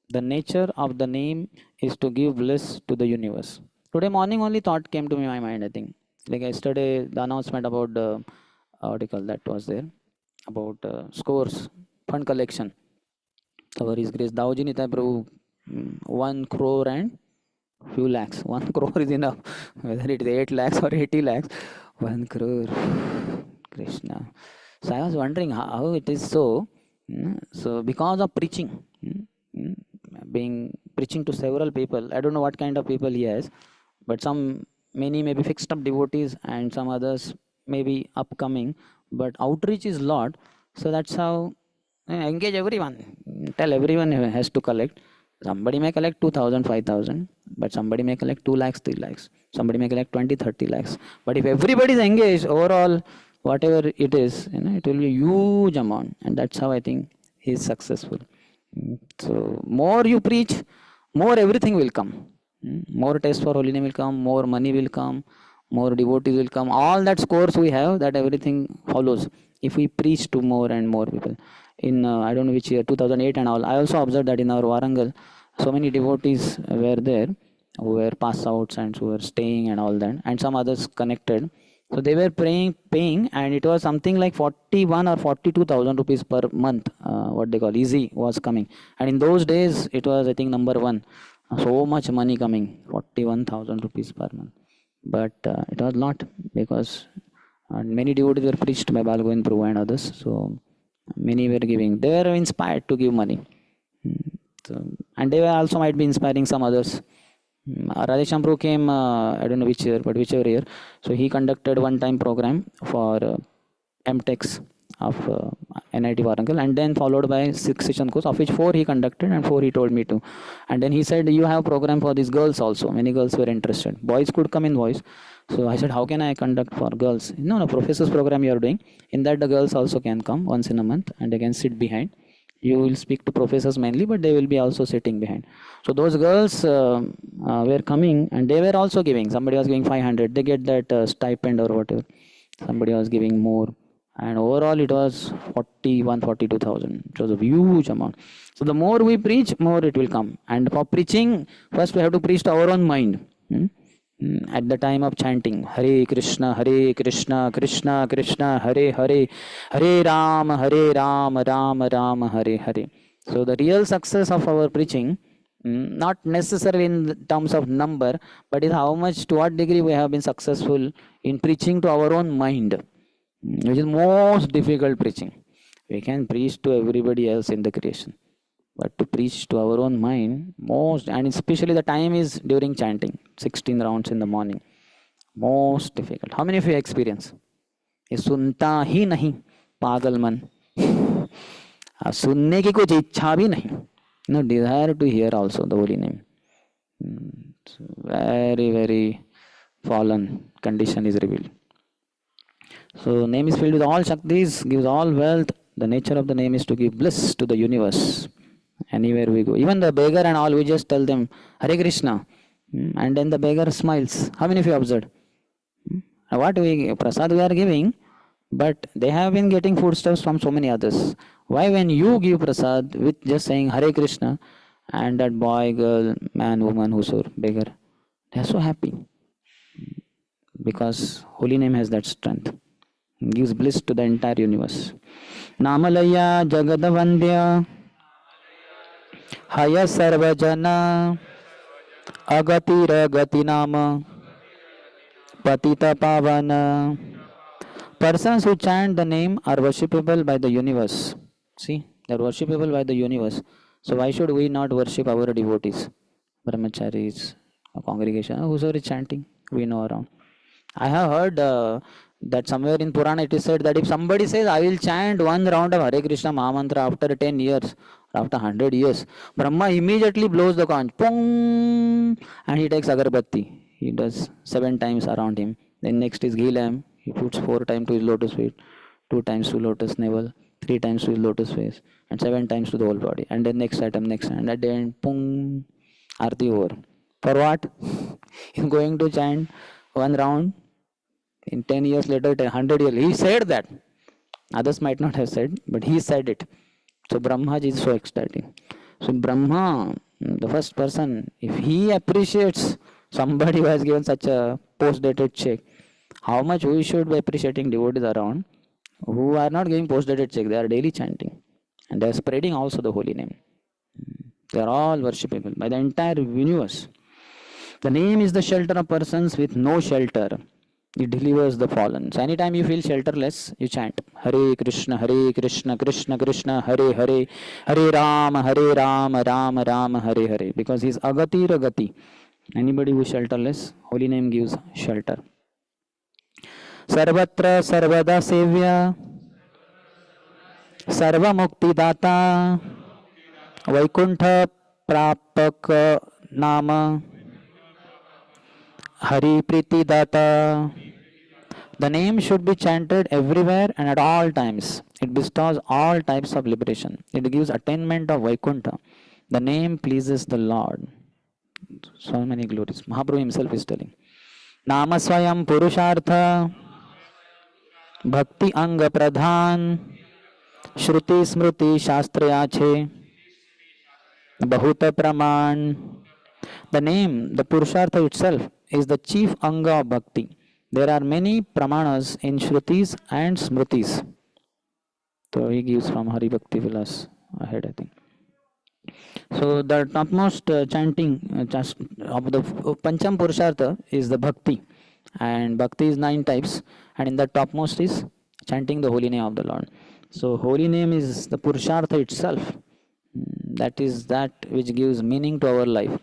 The nature of the name is to give bliss to the universe. Today morning only thought came to my mind, I think. Like yesterday, the announcement about the article that was there about scores, fund collection. Our His Grace Daoji Nitai Prabhu, 1 crore and few lakhs. 1 crore is enough. Whether it is 8 lakhs or 80 lakhs, 1 crore. Krishna. So I was wondering how it is so. So because of preaching, preaching to several people, I don't know what kind of people he has, but many may be fixed up devotees and some others may be upcoming, but outreach is lot. So that's how engage everyone, tell everyone has to collect. Somebody may collect 2,000, 5,000, but somebody may collect 2 lakhs, 3 lakhs, somebody may collect 20, 30 lakhs. But if everybody is engaged, overall, whatever it is, it will be a huge amount, and that's how I think he is successful. So more you preach, more everything will come. More taste for holy name will come, more money will come, more devotees will come. All that scores we have, that everything follows if we preach to more and more people. In I don't know which year, 2008 and all, I also observed that in our Warangal, so many devotees were there who were pass outs and who were staying and all that, and some others connected. So they were paying, and it was something like 41 or 42,000 rupees per month. What they call easy was coming, and in those days it was, I think, number one. So much money coming, 41,000 rupees per month. But it was not, because many devotees were preached by Balgovind Prabhu and others. So many were giving. They were inspired to give money. So, and they were also might be inspiring some others. Radhesham Prabhu came, I don't know which year, but whichever year. So he conducted one time program for MTechs of NIT Warangal, and then followed by 6 session course, of which 4 he conducted and 4 he told me to. And then he said, you have program for these girls also. Many girls were interested. Boys could come in boys. So I said, how can I conduct for girls? No, professors program you are doing. In that the girls also can come once in a month and they can sit behind. You will speak to professors mainly, but they will be also sitting behind. So those girls were coming, and they were also giving. Somebody was giving 500. They get that stipend or whatever. Somebody was giving more. And overall it was 41, 42,000. It was a huge amount. So the more we preach, more it will come. And for preaching, first we have to preach to our own mind. At the time of chanting, Hare Krishna, Krishna Krishna, Hare Hare, Hare Ram, Ram Ram, Hare Hare. So the real success of our preaching, not necessarily in terms of number, but is how much, to what degree we have been successful in preaching to our own mind, which is most difficult preaching. We can preach to everybody else in the creation, but to preach to our own mind, most, and especially the time is during chanting, 16 rounds in the morning, most difficult. How many of you experience? ये सुनता ही नहीं पागल मन, सुनने की कुछ इच्छा भी नहीं, no desire to hear also the holy name. Very, very fallen condition is revealed. So name is filled with all Shaktis, gives all wealth. The nature of the name is to give bliss to the universe. Anywhere we go, even the beggar and all, we just tell them Hare Krishna. And then the beggar smiles. How many of you observed? What we prasad we are giving, but they have been getting foodstuffs from so many others. Why, when you give prasad with just saying Hare Krishna, and that boy, girl, man, woman, whosoever, beggar, they are so happy because holy name has that strength, gives bliss to the entire universe. Namalaya Jagadavandya Haya Sarvajana Agatira Gatinama Patita Pavana. Persons who chant the name are worshipable by the universe. See, they are worshipable by the universe. So why should we not worship our devotees, brahmacharis, a congregation, whosoever is chanting, we know around. I have heard that somewhere in Purana it is said that if somebody says, I will chant one round of Hare Krishna Mahamantra after 10 years, or after 100 years, Brahma immediately blows the conch, pong, and he takes agarbatti. He does 7 times around him. Then next is ghee lamp. He puts 4 times to his lotus feet, 2 times to lotus navel, 3 times to his lotus face, and 7 times to the whole body. And then next item, next, and at the end, pong, arti over. For what? He's going to chant one round. In 10 years later, 100 years, he said that. Others might not have said, but he said it. So Brahma is so ecstatic. So Brahma, the first person, if he appreciates somebody who has given such a post-dated check, how much we should be appreciating devotees around who are not giving post-dated check, they are daily chanting. And they are spreading also the holy name. They are all worshipable by the entire universe. The name is the shelter of persons with no shelter. It delivers the fallen. So anytime you feel shelterless, you chant Hare Krishna, Krishna Krishna, Hare Hare, Hare Rama, Rama Rama, Hare Hare. Because he is Agati Ragati. Anybody who is shelterless, holy name gives shelter. Sarvatra Sarvada Sevya, Sarva Mukti Data, Vaikuntha Prapak Nama, Hari Priti Data. The name should be chanted everywhere and at all times. It bestows all types of liberation. It gives attainment of Vaikuntha. The name pleases the Lord. So many glories. Mahaprabhu himself is telling. Nama Swayam Purushartha Bhakti Anga Pradhan Shruti Smriti Shastrayache Bahuta Praman. The name, the Purushartha itself, is the chief anga of bhakti. There are many pramanas in Shrutis and Smritis. So he gives from Hari Bhakti Vilas ahead, I think. So the topmost chanting of the Pancham Purushartha is the Bhakti. And Bhakti is 9 types. And in the topmost is chanting the holy name of the Lord. So holy name is the Purushartha itself. That is that which gives meaning to our life.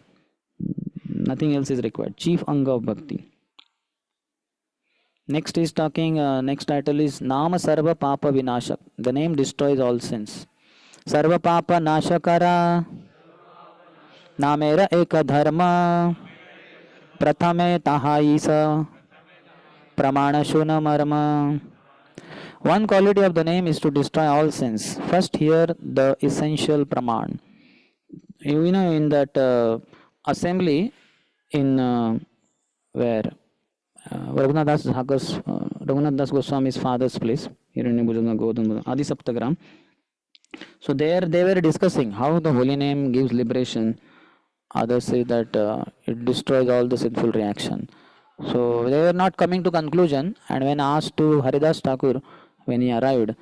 Nothing else is required. Chief anga of bhakti. Next is talking, next title is Nama Sarva Papa Vinashak. The name destroys all sins. Sarva Papa Nashakara Namera Eka Dharma Prathame Tahaisa Pramana Shuna Marma. One quality of the name is to destroy all sins. First, here the essential praman. You know, in that assembly in where Raghunath Das Goswami's father's place, Adi Saptagram. So there they were discussing how the holy name gives liberation. Others say that it destroys all the sinful reaction. So they were not coming to conclusion, and when asked to Haridas Thakur, when he arrived,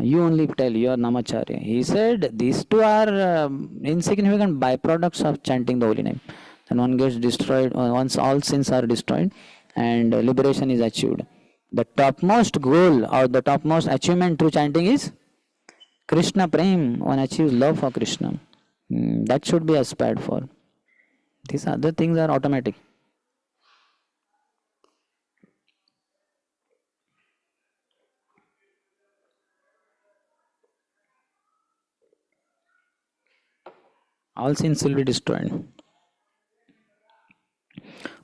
you only tell, you are Namachari. He said these two are insignificant byproducts of chanting the holy name. Then one gets destroyed, once all sins are destroyed and liberation is achieved. The topmost goal or the topmost achievement through chanting is Krishna Prem. One achieves love for Krishna. That should be aspired for. These other things are automatic. All sins will be destroyed.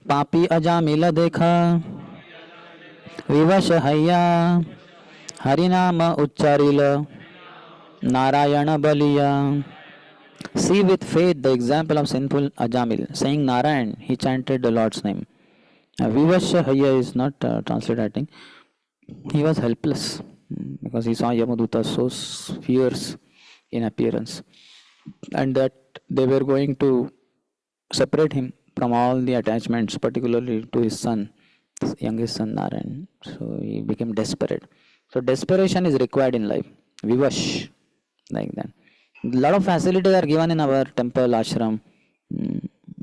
पापी अजामिल देखा विवश हैया हरिनाम उच्चारिल Narayan Ballia See with faith the example of sinful Ajamil. Saying Narayan, he chanted the Lord's name. Vivasya here is not translating. He was helpless because he saw Yamaduta so fierce in appearance, and that they were going to separate him from all the attachments, particularly to his son, his youngest son Narayan. So he became desperate. So desperation is required in life. Vivash, like that. A lot of facilities are given in our temple, ashram,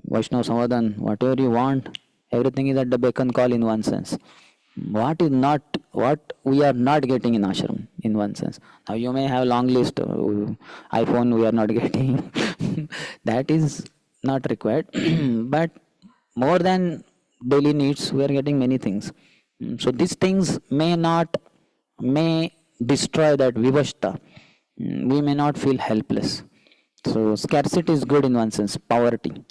Vaishnav Samadan, whatever you want, everything is at the beck and call in one sense. What we are not getting in ashram in one sense. Now you may have long list, iPhone we are not getting, that is not required, but more than daily needs, we are getting many things. So these things may destroy that vivashta. We may not feel helpless. So scarcity is good in one sense, poverty.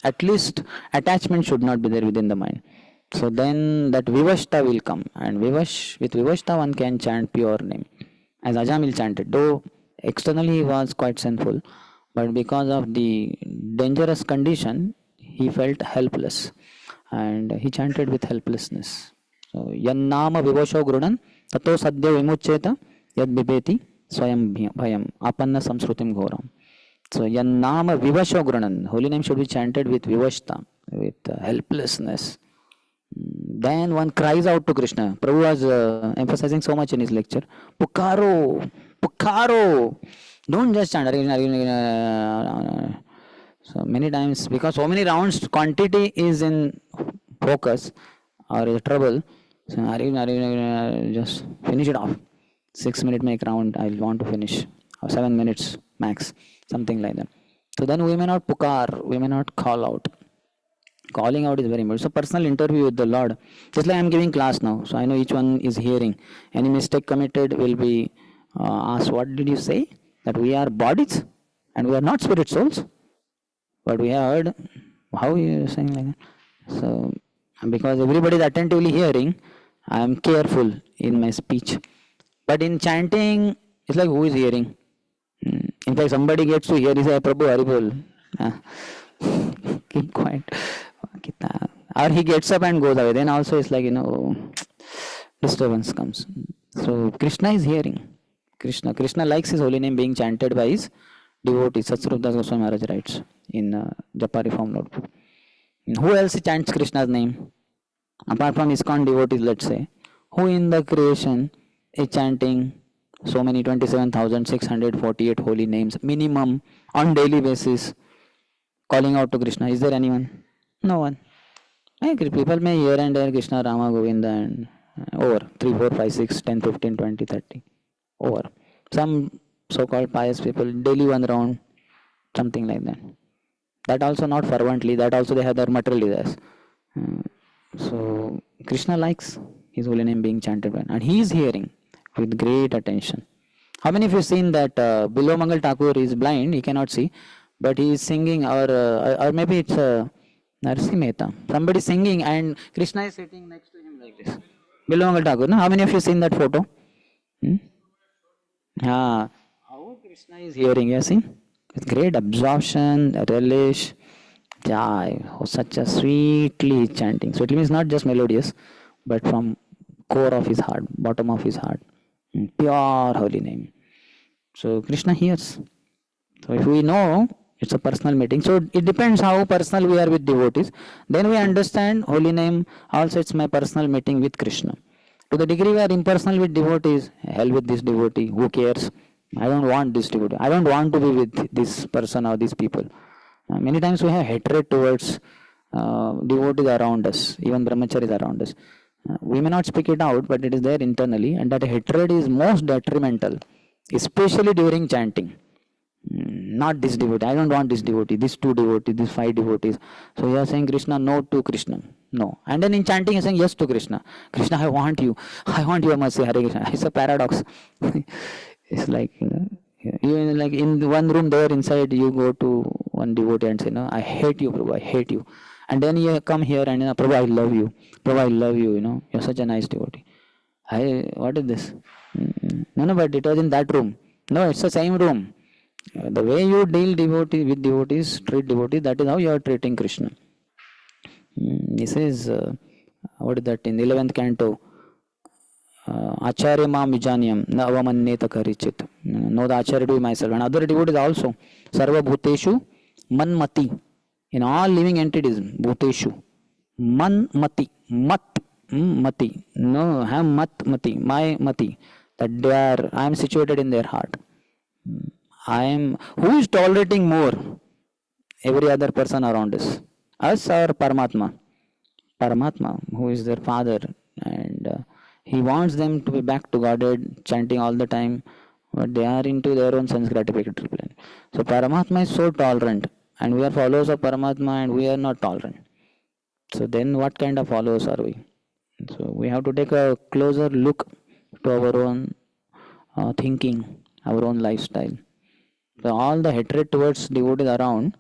At least attachment should not be there within the mind. So then that vivashta will come, and with vivashta one can chant pure name, as Ajamil chanted. Though externally he was quite sinful, but because of the dangerous condition, he felt helpless, and he chanted with helplessness. So yannama vivasho grunan tato sadhya vimuccheta yad bibeti swayam bhayam apanna samsrutim ghoram. So yannama vivasho grunan, holy name should be chanted with vivashta, with helplessness. Then one cries out to Krishna. Prabhu was emphasizing so much in his lecture. Pukaro, pukaro. Don't just chant. So many times, because so many rounds, quantity is in focus or is trouble. So just finish it off. 6 minute make round. I want to finish. Or 7 minutes max. Something like that. So then we may not pukar. We may not call out. Calling out is very important. So personal interview with the Lord. Just like I am giving class now. So I know each one is hearing. Any mistake committed will be asked, what did you say? That we are bodies and we are not spirit souls. But we have heard, how you are saying like that? So because everybody is attentively hearing, I am careful in my speech. But in chanting, it's like who is hearing? In fact, somebody gets to hear, he says, Prabhu Haribol. Keep quiet. Or he gets up and goes away. Then also it's like, disturbance comes. So Krishna is hearing. Krishna likes his holy name being chanted by his devotees. Satsrup Das Goswami Maharaj writes in Japa Reform Notebook. Who else chants Krishna's name? Apart from ISKCON devotees, let's say. Who in the creation is chanting so many 27,648 holy names minimum on daily basis, calling out to Krishna? Is there anyone? No one. People may hear and there Krishna, Rama, Govinda and over 3, 4, 5, 6, 10, 15, 20, 30. Over. Some so-called pious people, daily one round, something like that. That also not fervently, that also they have their material desires. So Krishna likes his holy name being chanted and he is hearing with great attention. How many of you seen that Bilo Mangal Thakur is blind, he cannot see, but he is singing, or maybe it's Narsi Mehta. Somebody singing and Krishna is sitting next to him like this. Bilo Mangal Thakur, no? How many of you seen that photo? How Krishna is hearing, you have seen? With great absorption, relish, joy, such a sweetly chanting. Sweetly means not just melodious, but from core of his heart, bottom of his heart. Pure holy name. So Krishna hears. So if we know it's a personal meeting, so it depends how personal we are with devotees. Then we understand holy name also it's my personal meeting with Krishna. To the degree we are impersonal with devotees, hell with this devotee, who cares? I don't want this devotee. I don't want to be with this person or these people. Many times we have hatred towards devotees around us, even brahmacharis around us. We may not speak it out, but it is there internally, and that hatred is most detrimental, especially during chanting. Not this devotee, I don't want this devotee, these 2 devotees, these 5 devotees. So you are saying Krishna, no to Krishna. No. And then in chanting you are saying yes to Krishna. Krishna, I want you. I want your mercy, Hare Krishna. It's a paradox. It's like, even like in one room there inside, you go to one devotee and say, no, I hate you, Prabhu, I hate you. And then you come here and, Prabhu, I love you. Prabhu, I love you, you're such a nice devotee. What is this? No, but it was in that room. No, it's the same room. The way you deal devotees, treat devotees, that is how you are treating Krishna. This is, what is that in 11th canto? Acharya mam vijanyam na avamanneta karichit. Know the Acharya to be myself. And other devotees also. Sarva bhuteshu manmati. In all living entities, bhuteshu. Manmati. Mati. No, have mati. My mati. That they are, I am situated in their heart. Who is tolerating more? Every other person around us. Us or Paramatma? Paramatma, who is their father. And he wants them to be back to Godhead, chanting all the time, but they are into their own sense gratificatory plan. So Paramatma is so tolerant, and we are followers of Paramatma, and we are not tolerant. So then, what kind of followers are we? So we have to take a closer look to our own thinking, our own lifestyle. So all the hatred towards devotees around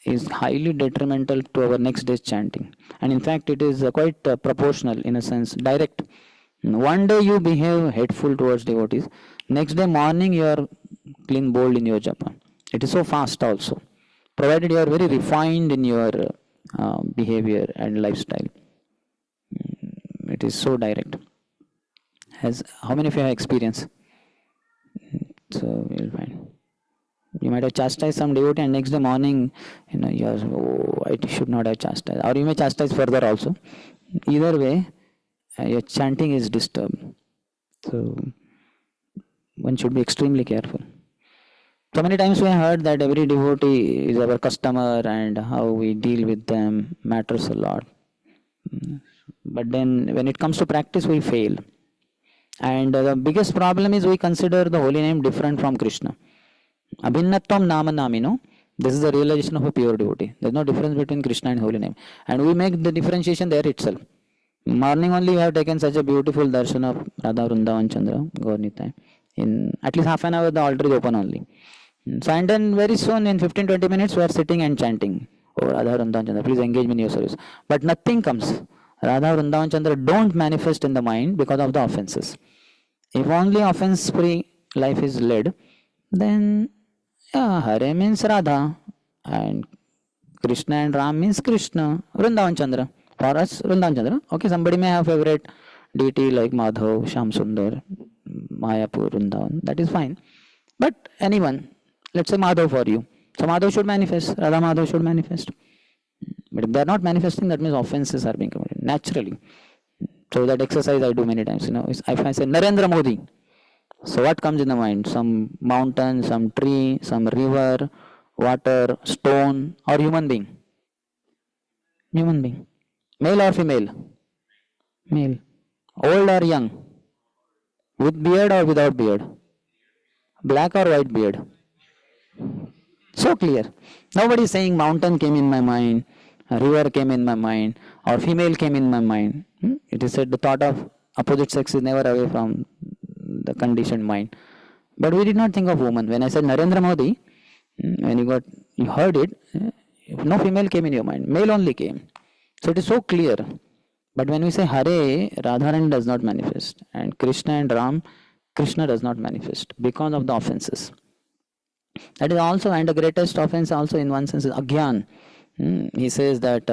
is highly detrimental to our next day's chanting, and in fact, it is quite proportional in a sense, direct. One day you behave hateful towards devotees, next day morning you are clean bold in your japa. It is so fast also, provided you are very refined in your behavior and lifestyle. It is so direct. How many of you have experience? So you'll find. You might have chastised some devotee, and next day morning, you are, oh, I should not have chastised. Or you may chastise further also. Either way, your chanting is disturbed. So one should be extremely careful. So many times we have heard that every devotee is our customer, and how we deal with them matters a lot. But then when it comes to practice, we fail. And the biggest problem is we consider the holy name different from Krishna. Abhinnatvam nama namino. This is the realization of a pure devotee. There is no difference between Krishna and holy name. And we make the differentiation there itself. Morning only we have taken such a beautiful darshan of Radha Vrindavan Chandra, Gaurnitai. In at least half an hour the altar is open only. So and then very soon in 15-20 minutes we are sitting and chanting. Oh Radha Vrindavan Chandra, please engage me in your service. But nothing comes. Radha Vrindavan Chandra don't manifest in the mind because of the offenses. If only offense free life is led, then Hare means Radha and Krishna and Ram means Krishna. Vrindavan Chandra. For us, Vrindavan Chandra. Okay, somebody may have favorite deity like Madhav, Sham Sundar, Mayapur, Vrindavan. That is fine. But anyone, let's say Madhav for you. So Madhav should manifest. Radha Madhav should manifest. But if they are not manifesting, that means offenses are being committed naturally. So that exercise I do many times. If I say Narendra Modi, so what comes in the mind? Some mountain, some tree, some river, water, stone, or human being? Human being. Male or female? Male. Old or young? With beard or without beard? Black or white beard? So clear. Nobody is saying mountain came in my mind, a river came in my mind, or female came in my mind. It is said the thought of opposite sex is never away from the conditioned mind. But we did not think of woman. When I said Narendra Modi, when you heard it, no female came in your mind. Male only came. So it is so clear. But when we say Hare, Radharani does not manifest. And Krishna and Ram, Krishna does not manifest because of the offenses. That is also, and the greatest offense also in one sense is Agyan. He says that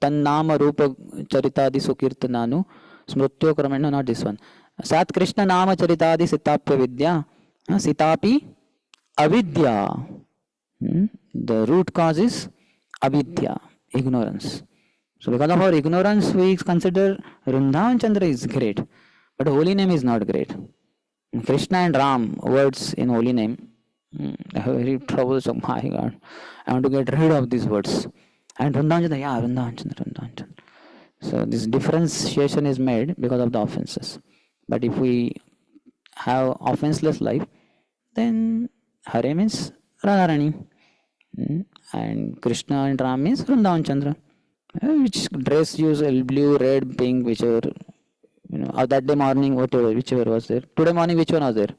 Tannama Rupa Charitadi Sukirtananu Smrutyo Kramena, not this one. Sat Krishna Nama Charitadi Sitapya Vidya Sitapi Avidya. The root cause is Avidya, ignorance. So because of our ignorance, we consider Vrindavan Chandra is great, but holy name is not great. Krishna and Ram, words in holy name, very troublesome. My God, I want to get rid of these words. And Vrindavan Chandra, yeah, Vrindavan Chandra. So this differentiation is made because of the offenses. But if we have offenseless life, then Hare means Radharani, and Krishna and Ram means Vrindavan Chandra. Which dress use blue, red, pink, whichever, or that day morning, whichever was there. Today morning, which one was there?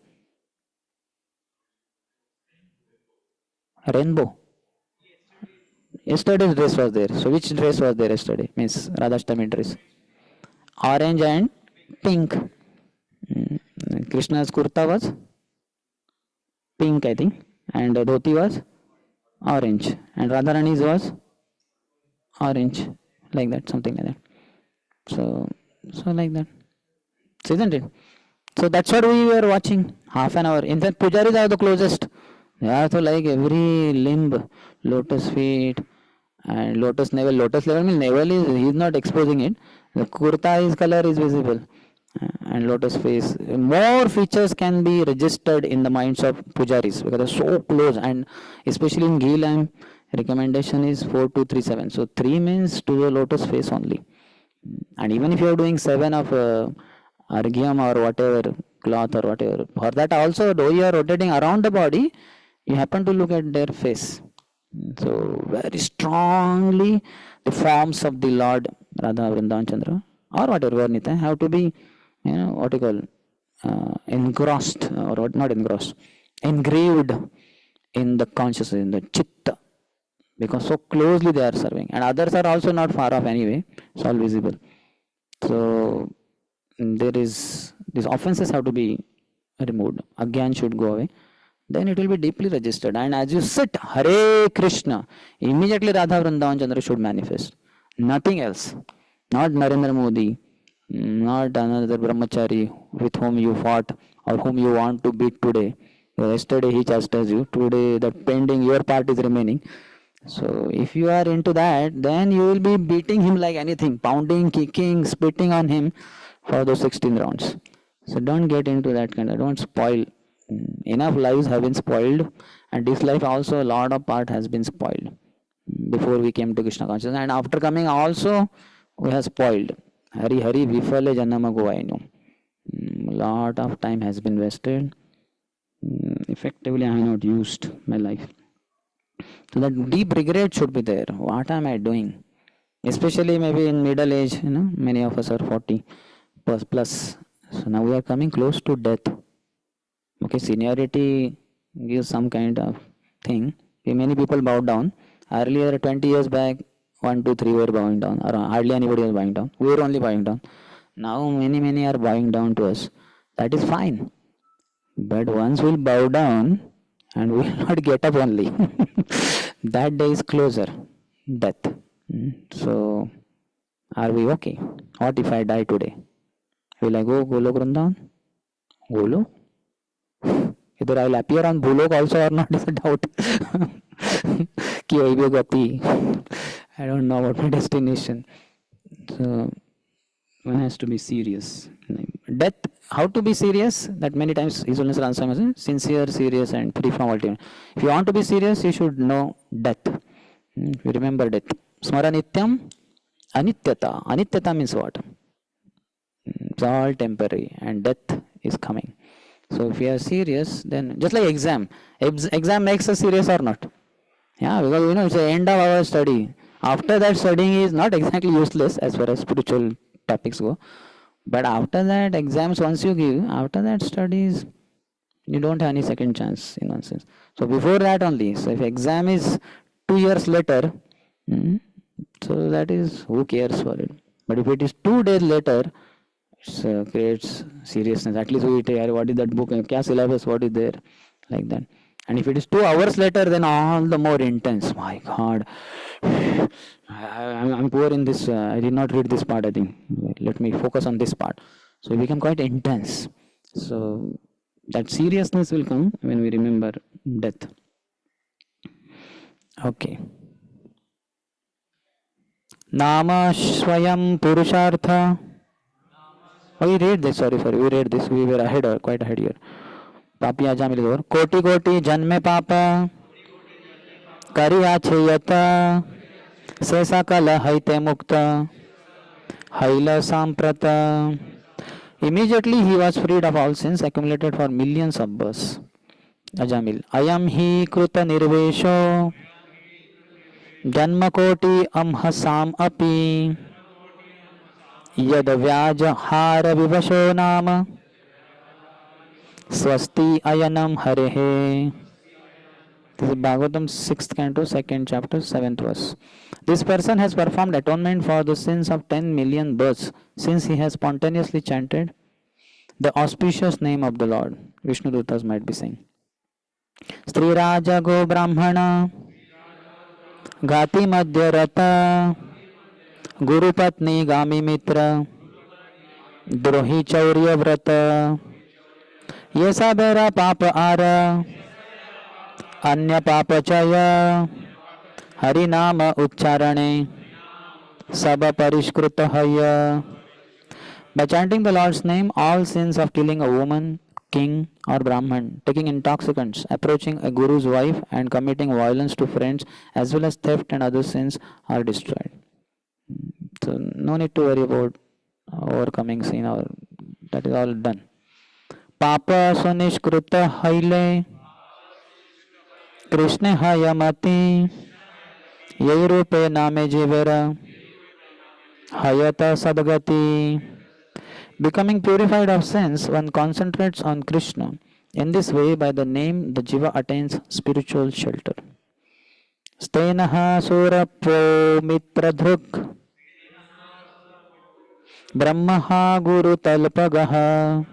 Rainbow. Yesterday's dress was there. So which dress was there yesterday? Means Radhashtami dress. Orange and pink. Krishna's kurta was pink, I think. and dhoti was orange, and Radharani's was orange, like that, something like that. So like that, isn't it? So that's what we were watching, half an hour. In fact, pujaris are the closest. They are so like every limb, lotus feet and lotus navel. Lotus level means navel is he is not exposing it. The kurta is color is visible, and lotus face. More features can be registered in the minds of pujaris because they're so close, and especially in ghee lamp, recommendation is 4237. So 3 means to the lotus face only. And even if you are doing 7 of argyam or whatever cloth or whatever, for that also, though you are rotating around the body, you happen to look at their face. So very strongly the forms of the Lord Radha Vrindavan Chandra or whatever Varnita have to be, what you call, engrossed or what, not engrossed, engraved in the consciousness, in the chitta, because so closely they are serving, and others are also not far off anyway, it's all visible. So there is, these offenses have to be removed, agyan should go away, then it will be deeply registered. And as you sit Hare Krishna, immediately Radha Vrindavan Chandra should manifest, nothing else, not Narendra Modi, not another Brahmachari with whom you fought or whom you want to beat today. Yesterday he chastised you, today the pending your part is remaining. So if you are into that, then you will be beating him like anything, pounding, kicking, spitting on him for those 16 rounds. So don't get into that kind of, don't spoil. Enough lives have been spoiled, and this life also a lot of part has been spoiled before we came to Krishna consciousness, and after coming also we have spoiled. Hari Hari Vifale Janama Govaino. Lot of time has been wasted. Effectively I have not used my life. So that deep regret should be there. What am I doing? Especially maybe in middle age, many of us are 40 plus. So now we are coming close to death. Okay, seniority gives some kind of thing. Many people bow down. Earlier, 20 years back, 1, 2, 3 were bowing down, or hardly anybody was bowing down. We were only bowing down. Now many are bowing down to us. That is fine. But once we'll bow down and we will not get up only. That day is closer. Death. So, are we okay? What if I die today? Will I go Golok Vrindavan? Golok? Either I will appear on Bhulok also or not is a doubt. Ki Vaibhyo Gati. I don't know about my destination. So, one has to be serious. Death, how to be serious? That many times His Holiness Ransom says, sincere, serious, and free from ultimate. If you want to be serious, you should know death. You remember death. Smara Nityam, Anityata. Anityata means what? It's all temporary, and death is coming. So if we are serious, then just like exam makes us serious or not? Yeah, because it's the end of our study. After that, studying is not exactly useless as far as spiritual topics go. But after that, exams once you give, after that studies, you don't have any second chance in one sense. So before that only, so if exam is 2 years later, so that is, who cares for it? But if it is 2 days later, it creates seriousness. At least we tell what is that book, kya syllabus, what is there, like that. And if it is 2 hours later, then all the more intense. My God, I'm poor in this. I did not read this part, I think. Let me focus on this part. So it become quite intense. So that seriousness will come when we remember death. Okay. Nama Swayam Purushartha. Oh, we read this, sorry, we read this. We were ahead, quite ahead here. Papi aja mili door. Koti koti janme papa. Kariya cheyata. Sesa kala haite mukta. Haila samprata. Immediately he was freed of all sins accumulated for millions of births. Ajamil. Ayam hi kruta nirvesho. Janmakoti amhasam api. Yad vyaj hara vivasho nama. Swasti ayanam harehe. This is Bhagavatam 6th canto, 2nd chapter, 7th verse. This person has performed atonement for the sins of 10 million births, since he has spontaneously chanted the auspicious name of the Lord. Vishnu Dutas might be saying. स्त्रीराज गो ब्राह्मण घाती मध्य रथ गुरुपत्नी गामी मित्र द्रोही चौर्य व्रत ये सबेरा पाप are अन्य पाप चय हरि नाम उच्चारणे सब परिष्कृत हय. By chanting the Lord's name, all sins of killing a woman, king, or Brahman, taking intoxicants, approaching a guru's wife, and committing violence to friends, as well as theft and other sins, are destroyed. So, no need to worry about overcoming sin, or that is all done. Papa sunishkruta haile Krishna hayamati yai rupe name jivera hayata sadgati. Becoming purified of sins, one concentrates on Krishna. In this way, by the name, the jiva attains spiritual shelter. Stenaha surapo mitradhruk Brahmaha guru talpagaha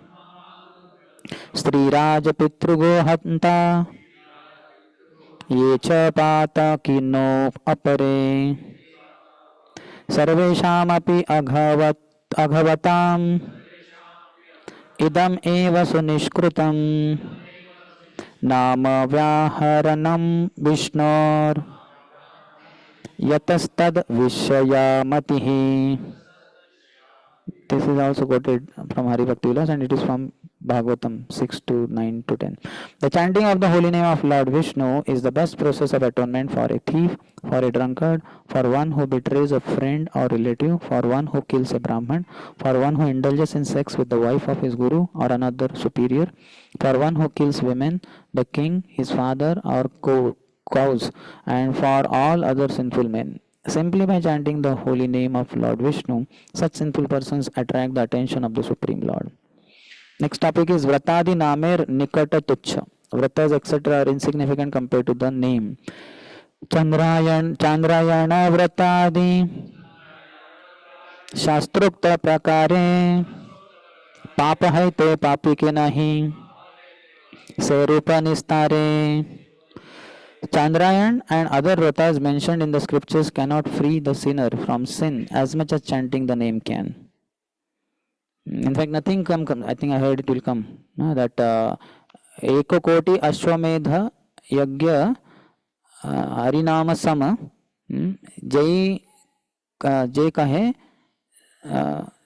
Striraj pitrugo hanta ये च पातकिनो अपरे सर्वेषामपि अघवताम् इदम् एव सुनिष्कृतं नाम व्याहरणं विष्णोर् यतस्तद् विषयामतिः. This is also quoted from Hari Bhakti Vilas, and it is from Bhagavatam 6 to 9 to 10. The chanting of the holy name of Lord Vishnu is the best process of atonement for a thief, for a drunkard, for one who betrays a friend or relative, for one who kills a Brahman, for one who indulges in sex with the wife of his guru or another superior, for one who kills women, the king, his father, or cows, and for all other sinful men. Simply by chanting the holy name of Lord Vishnu, such sinful persons attract the attention of the Supreme Lord. Next topic is Vratadi Namer Nikata Tuchha. Vratas etc. are insignificant compared to the name. Chandrayana Vratadi Shastrukta Prakare Papa hai te papi ke nahi Serupa Nistare. Chandrayan and other vratas mentioned in the scriptures cannot free the sinner from sin as much as chanting the name can. In fact, nothing comes. I think I heard it will come. That Eko Koti Ashwamedha Yagya Harinama Sama Jai Kahe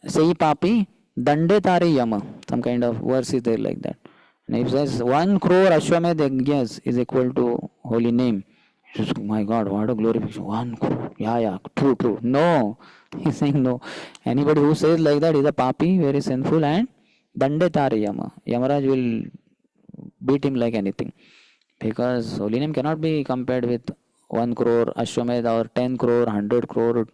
Sei Papi Dande Tare Yama. Some kind of verse is there like that. And if says 1 crore Ashwamedha Yagyas is equal to holy name, just, my God, what a glorification. 1 crore. Yeah, true. No. He's saying no. Anybody who says like that is a papi, very sinful, and dande tare yama. Yamaraj will beat him like anything. Because holy name cannot be compared with 1 crore Ashwamedha or 10 crore, 100 crore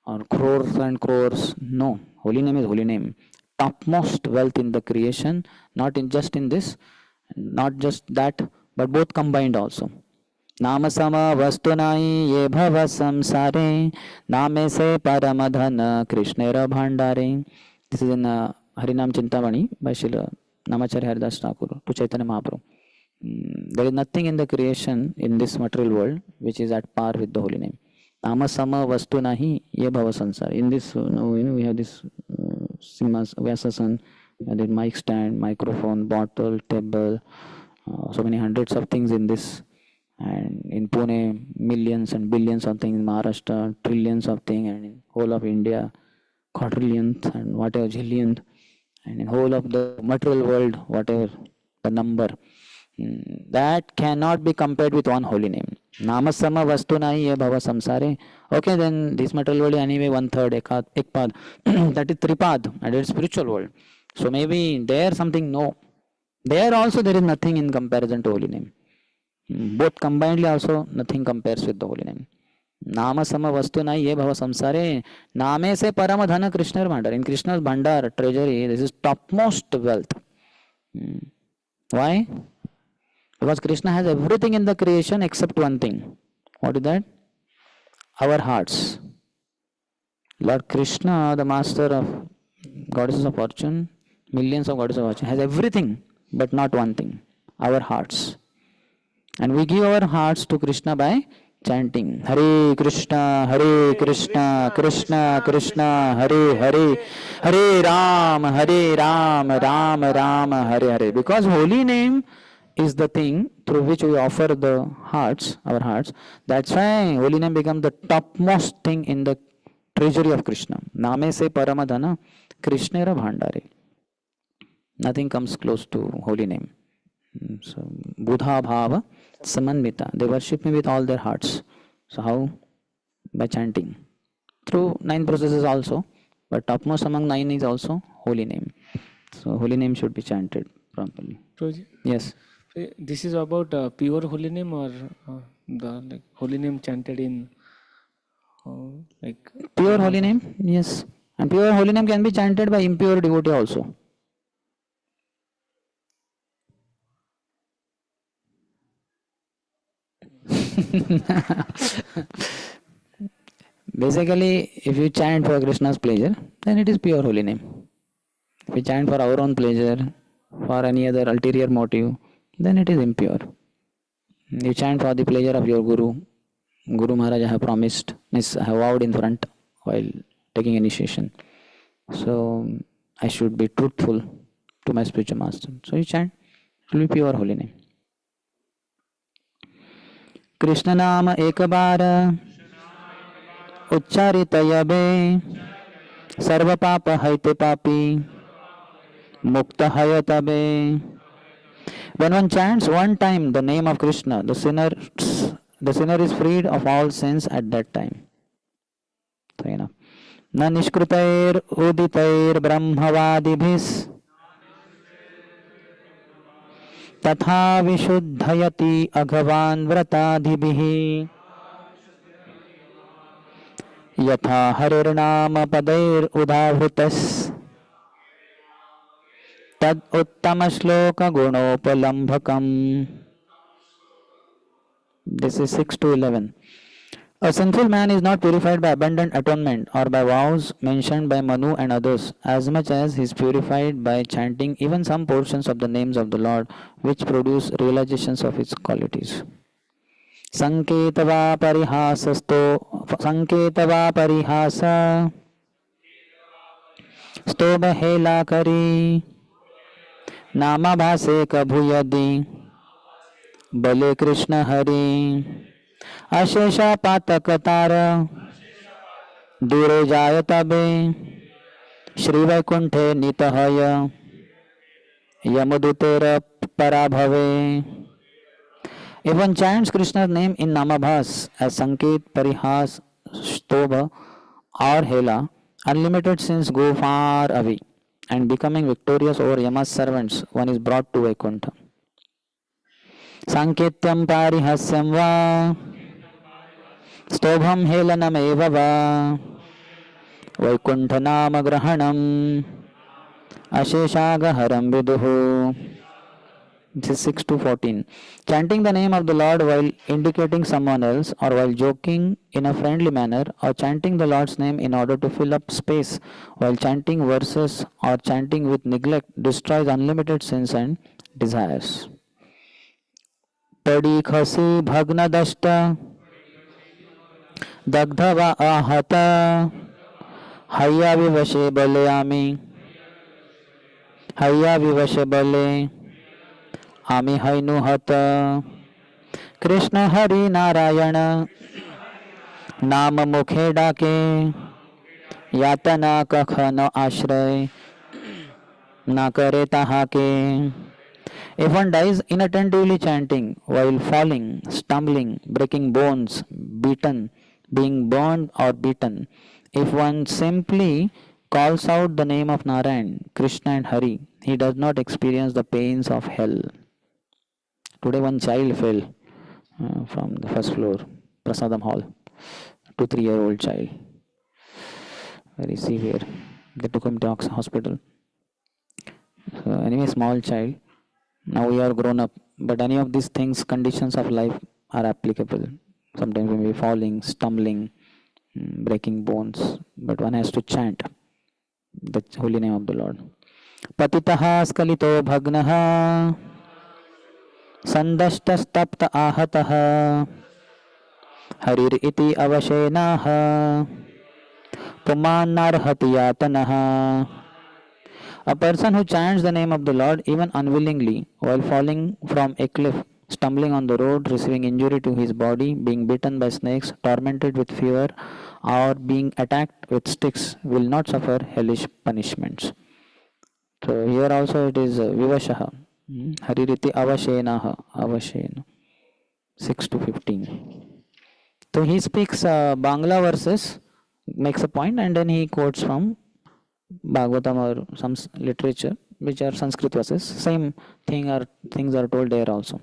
or crores and crores. No. Holy name is holy name. Topmost wealth in the creation, not in this, not just that, but both combined also. नाम सम वस्तुनाई ये भव संसारे नामे से परम धन कृष्णेर भंडारे. This is in Harinam Chintamani by Srila Brahmachari Haridas Thakur to Chaitanya Mahaprabhu. There is nothing in the creation in this material world which is at par with the holy name. Nama sama vastu nahi ye bhava sansar. In this, we have this Simas Vyasasan, the mic stand, microphone, bottle, table, so many hundreds of things in this. And in Pune, millions and billions of things. In Maharashtra, trillions of things. And in whole of India, quadrillions and whatever, zillionth. And in whole of the material world, whatever the number. That cannot be compared with one holy name. Namasama vastunai ye bhava samsare. Okay, then this material world anyway 1/3, ekpad. That is tripad, and it is spiritual world. So maybe there something, no. There also there is nothing in comparison to holy name. Both combinedly also nothing compares with the holy name. Nama sama vastu nai ye bhava samsare. Name se parama dhana Krishna bhandar. In Krishna's bhandar, treasury, this is topmost wealth. Why? Because Krishna has everything in the creation except one thing. What is that? Our hearts. Lord Krishna, the master of goddesses of fortune, millions of goddesses of fortune, has everything but not one thing. Our hearts. And we give our hearts to Krishna by chanting Hare Krishna, Hare Krishna, Krishna Krishna, Hare Hare, Hare Ram, Ram Ram, Hare Hare. Because holy name is the thing through which we offer the hearts, our hearts. That's why holy name becomes the topmost thing in the treasury of Krishna. Name se paramadhana, Krishnera bhandare. Nothing comes close to holy name. So, Buddha Bhava Samanvita. They worship me with all their hearts. So, how? By chanting. Through 9 processes also, but topmost among 9 is also holy name. So, holy name should be chanted properly. Prabhuji, Yes. this is about pure holy name or the like holy name chanted in like Pure holy name? Yes. And pure holy name can be chanted by impure devotee also. Basically, if you chant for Krishna's pleasure, then it is pure holy name. If we chant for our own pleasure, for any other ulterior motive, then it is impure. You chant for the pleasure of your Guru. Guru Maharaj have promised, means have vowed in front while taking initiation. So I should be truthful to my spiritual master. So you chant, it will be pure holy name. Krishna Nama Ekabara उच्चारित यबे सर्व पाप हैते पापी मुक्त है तबे. When one chants one time the name of Krishna, the sinner is freed of all sins at that time. So, you know, न निष्कृतैर उदितैर ब्रह्मवादिभिस् तथा विशुद्धयति अघवान् व्रताधिभिः यथा हरिर्नाम पदैर उदाहृतस् तद उत्तम श्लोक गुणोपलम्भकम्. This is 6 to 11. A sinful man is not purified by abundant atonement or by vows mentioned by Manu and others, as much as he is purified by chanting even some portions of the names of the Lord, which produce realizations of its qualities. संकेतवा परिहासस्तो संकेतवा परिहास स्तोभ हेला करी नामाभासे कभुयदि बले कृष्ण हरि अशेषा पातक तार दूरे जाय तबे Shri वैकुंठे नितहय यमदूतेर पराभवे. If one chants Krishna's name in Namabhas as Sanket, Parihas, Stobha or Hela, unlimited sins go far away, and becoming victorious over Yama's servants, one is brought to Vaikuntha. Sanketyam Parihasyam va Stobham Helanam eva va Vaikuntha Nama Grahanam Asheshaga Viduhu. This is 6 to 14. Chanting the name of the Lord while indicating someone else, or while joking in a friendly manner, or chanting the Lord's name in order to fill up space while chanting verses, or chanting with neglect, destroys unlimited sins and desires. Padi khasi bhagna dashta dagdhava ahata hayya vivashe bale ami hayya vivashe bale आमी हैनु हत. कृष्ण हरि नारायण नाम मुखे डाके यातना कख न आश्रय न करे ताहाके. If one dies inattentively chanting while falling, stumbling, breaking bones, beaten, being burned or beaten, if one simply calls out the name of Narayan, Krishna and Hari, he does not experience the pains of hell. Today one child fell from the first floor, Prasadam Hall, 2-3-year-old child, very severe. They took him to hospital. So anyway, small child. Now we are grown up, but any of these things, conditions of life are applicable. Sometimes we may be falling, stumbling, breaking bones, but one has to chant the holy name of the Lord. Patitaha skalito bhagnaha संदष्टस्तप्त आहतः हरिर इति अवशेनाः पुमान्नार्हति यातनः. A person who chants the name of the Lord even unwillingly while falling from a cliff, stumbling on the road, receiving injury to his body, being bitten by snakes, tormented with fever, or being attacked with sticks will not suffer hellish punishments. So here also it is Vivashaha. Haririti Avashenaha. Avashena. 6 to 15. So he speaks Bangla verses, makes a point, and then he quotes from Bhagavatam or some literature which are Sanskrit verses. Same thing or things are told there also.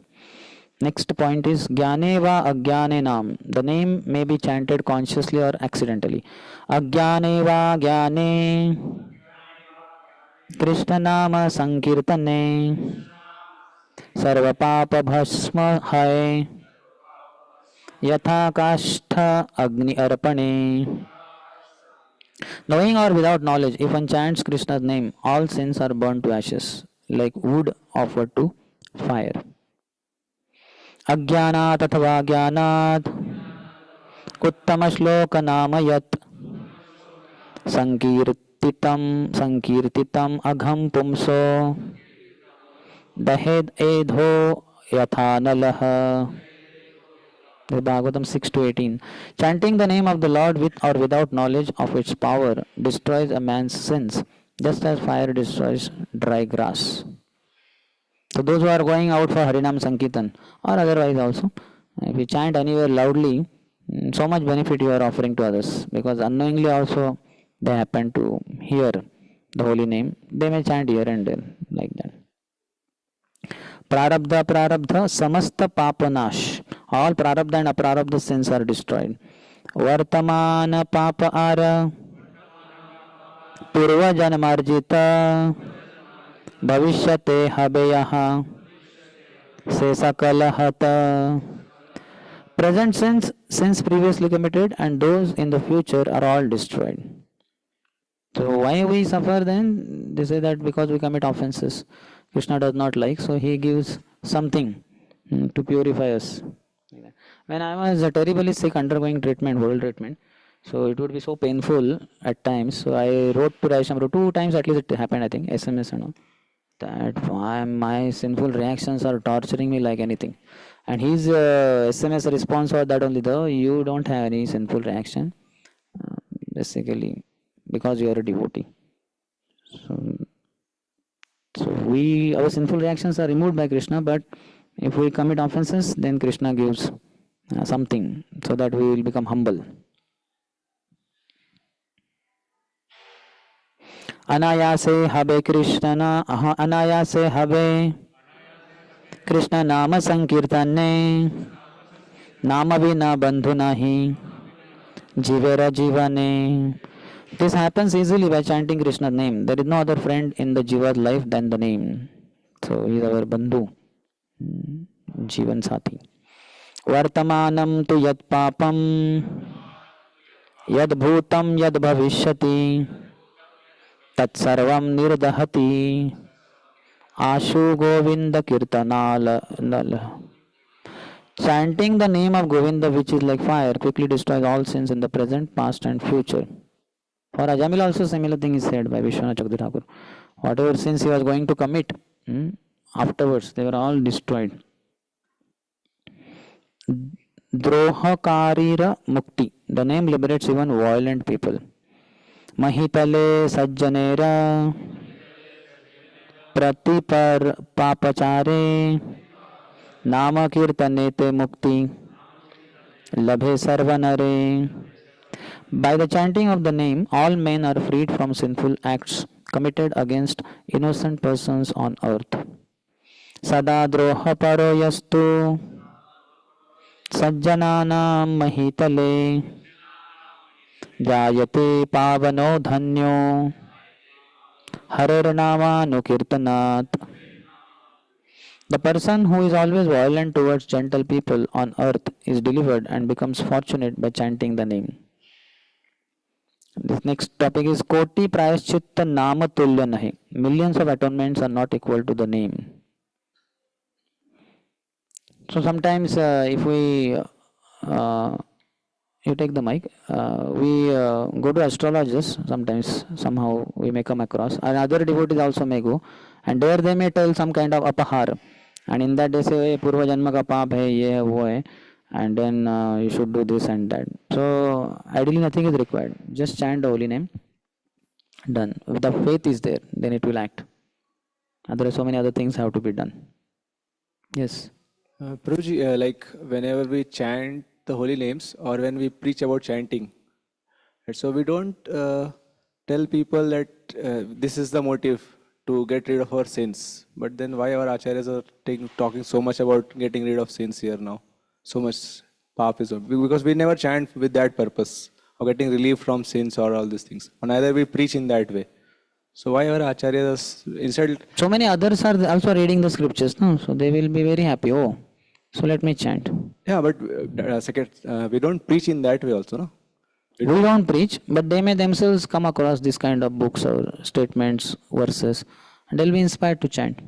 Next point is Jnane va Ajnane nam. The name may be chanted consciously or accidentally. Ajnane va Jnane Krishna nama Sankirtane Sarva Papa Bhasma Hai Yatha Kashtha Agni Arpane. Knowing or without knowledge, if one chants Krishna's name, all sins are burned to ashes, like wood offered to fire. Ajnanat athava jnanat uttama shloka nama yat sankirtitam agham pumso dahed edho yathanalah. Bhagavatam 6 to 18. Chanting the name of the Lord with or without knowledge of its power destroys a man's sins, just as fire destroys dry grass. So those who are going out for Harinam Sankirtan or otherwise also, if you chant anywhere loudly, so much benefit you are offering to others, because unknowingly also they happen to hear the holy name. They may chant here and there like that. Prarabdha Prarabdha Samasta Papanash. All Prarabdha and Aprarabdha sins are destroyed. Vartamana Papa Ara Purva Janamarjita Bhavishyate Habeyaha Sesakalahata. Present sins previously committed and those in the future are all destroyed. So why we suffer then? They say that because we commit offenses. Krishna does not like, so he gives something to purify us. When I was terribly sick, undergoing treatment, whole treatment, so it would be so painful at times. So I wrote to Raisham, 2 times at least it happened, I think, SMS and all, that my sinful reactions are torturing me like anything. And his SMS response was that only, though you don't have any sinful reaction, basically, because you are a devotee. So our sinful reactions are removed by Krishna, but if we commit offenses, then Krishna gives something so that we will become humble. Anayase habe Krishna anayase habe Krishna nama sankirtane nama vina bandhu nahi jivera jivane. This happens easily by chanting Krishna's name. There is no other friend in the Jiva's life than the name. So he is our Bandhu, Jivan Sathi. Vartamanam tu yad papam yad bhutam yad bhavishyati tat sarvam nirdahati ashu govinda kirtanala. Chanting the name of Govinda, which is like fire, quickly destroys all sins in the present, past and future. For Ajamil also similar thing is said by Vishwanath Chakravarti Thakur. Whatever sins he was going to commit, afterwards they were all destroyed. Drohakarira Mukti. The name liberates even violent people. Mahitale Sajjanera Pratipar Papachare Nama Kirtanete Mukti Labhe Sarvanare. By the chanting of the name, all men are freed from sinful acts committed against innocent persons on earth. Sada droha paro yastu sajjananam mahitale jayate pavano dhanyo harirnama nukirtanat. The person who is always violent towards gentle people on earth is delivered and becomes fortunate by chanting the name. This next topic is Koti Prayaschitta Nama Tulya Nahi. Millions of atonements are not equal to the name. So sometimes if we you take the mic, we go to astrologers sometimes, somehow we may come across, and other devotees also may go, and there they may tell some kind of apahar, and in that they say, "Hey, purva janma ka paap hai, ye hai, wo hai, and then you should do this and that." So ideally nothing is required, just chant the holy name, done. If the faith is there, then it will act. Otherwise so many other things have to be done. Yes. Prabhuji, like whenever we chant the holy names or when we preach about chanting, right, so we don't tell people that this is the motive to get rid of our sins. But then why our acharyas are talking so much about getting rid of sins here now? So much paap is on. Because we never chant with that purpose of getting relief from sins or all these things. Or neither we preach in that way. So why our acharyas instead? So many others are also reading the scriptures, no? So they will be very happy. Oh, so let me chant. Yeah, but we don't preach in that way also, no? We don't preach, but they may themselves come across this kind of books or statements, verses, and they'll be inspired to chant.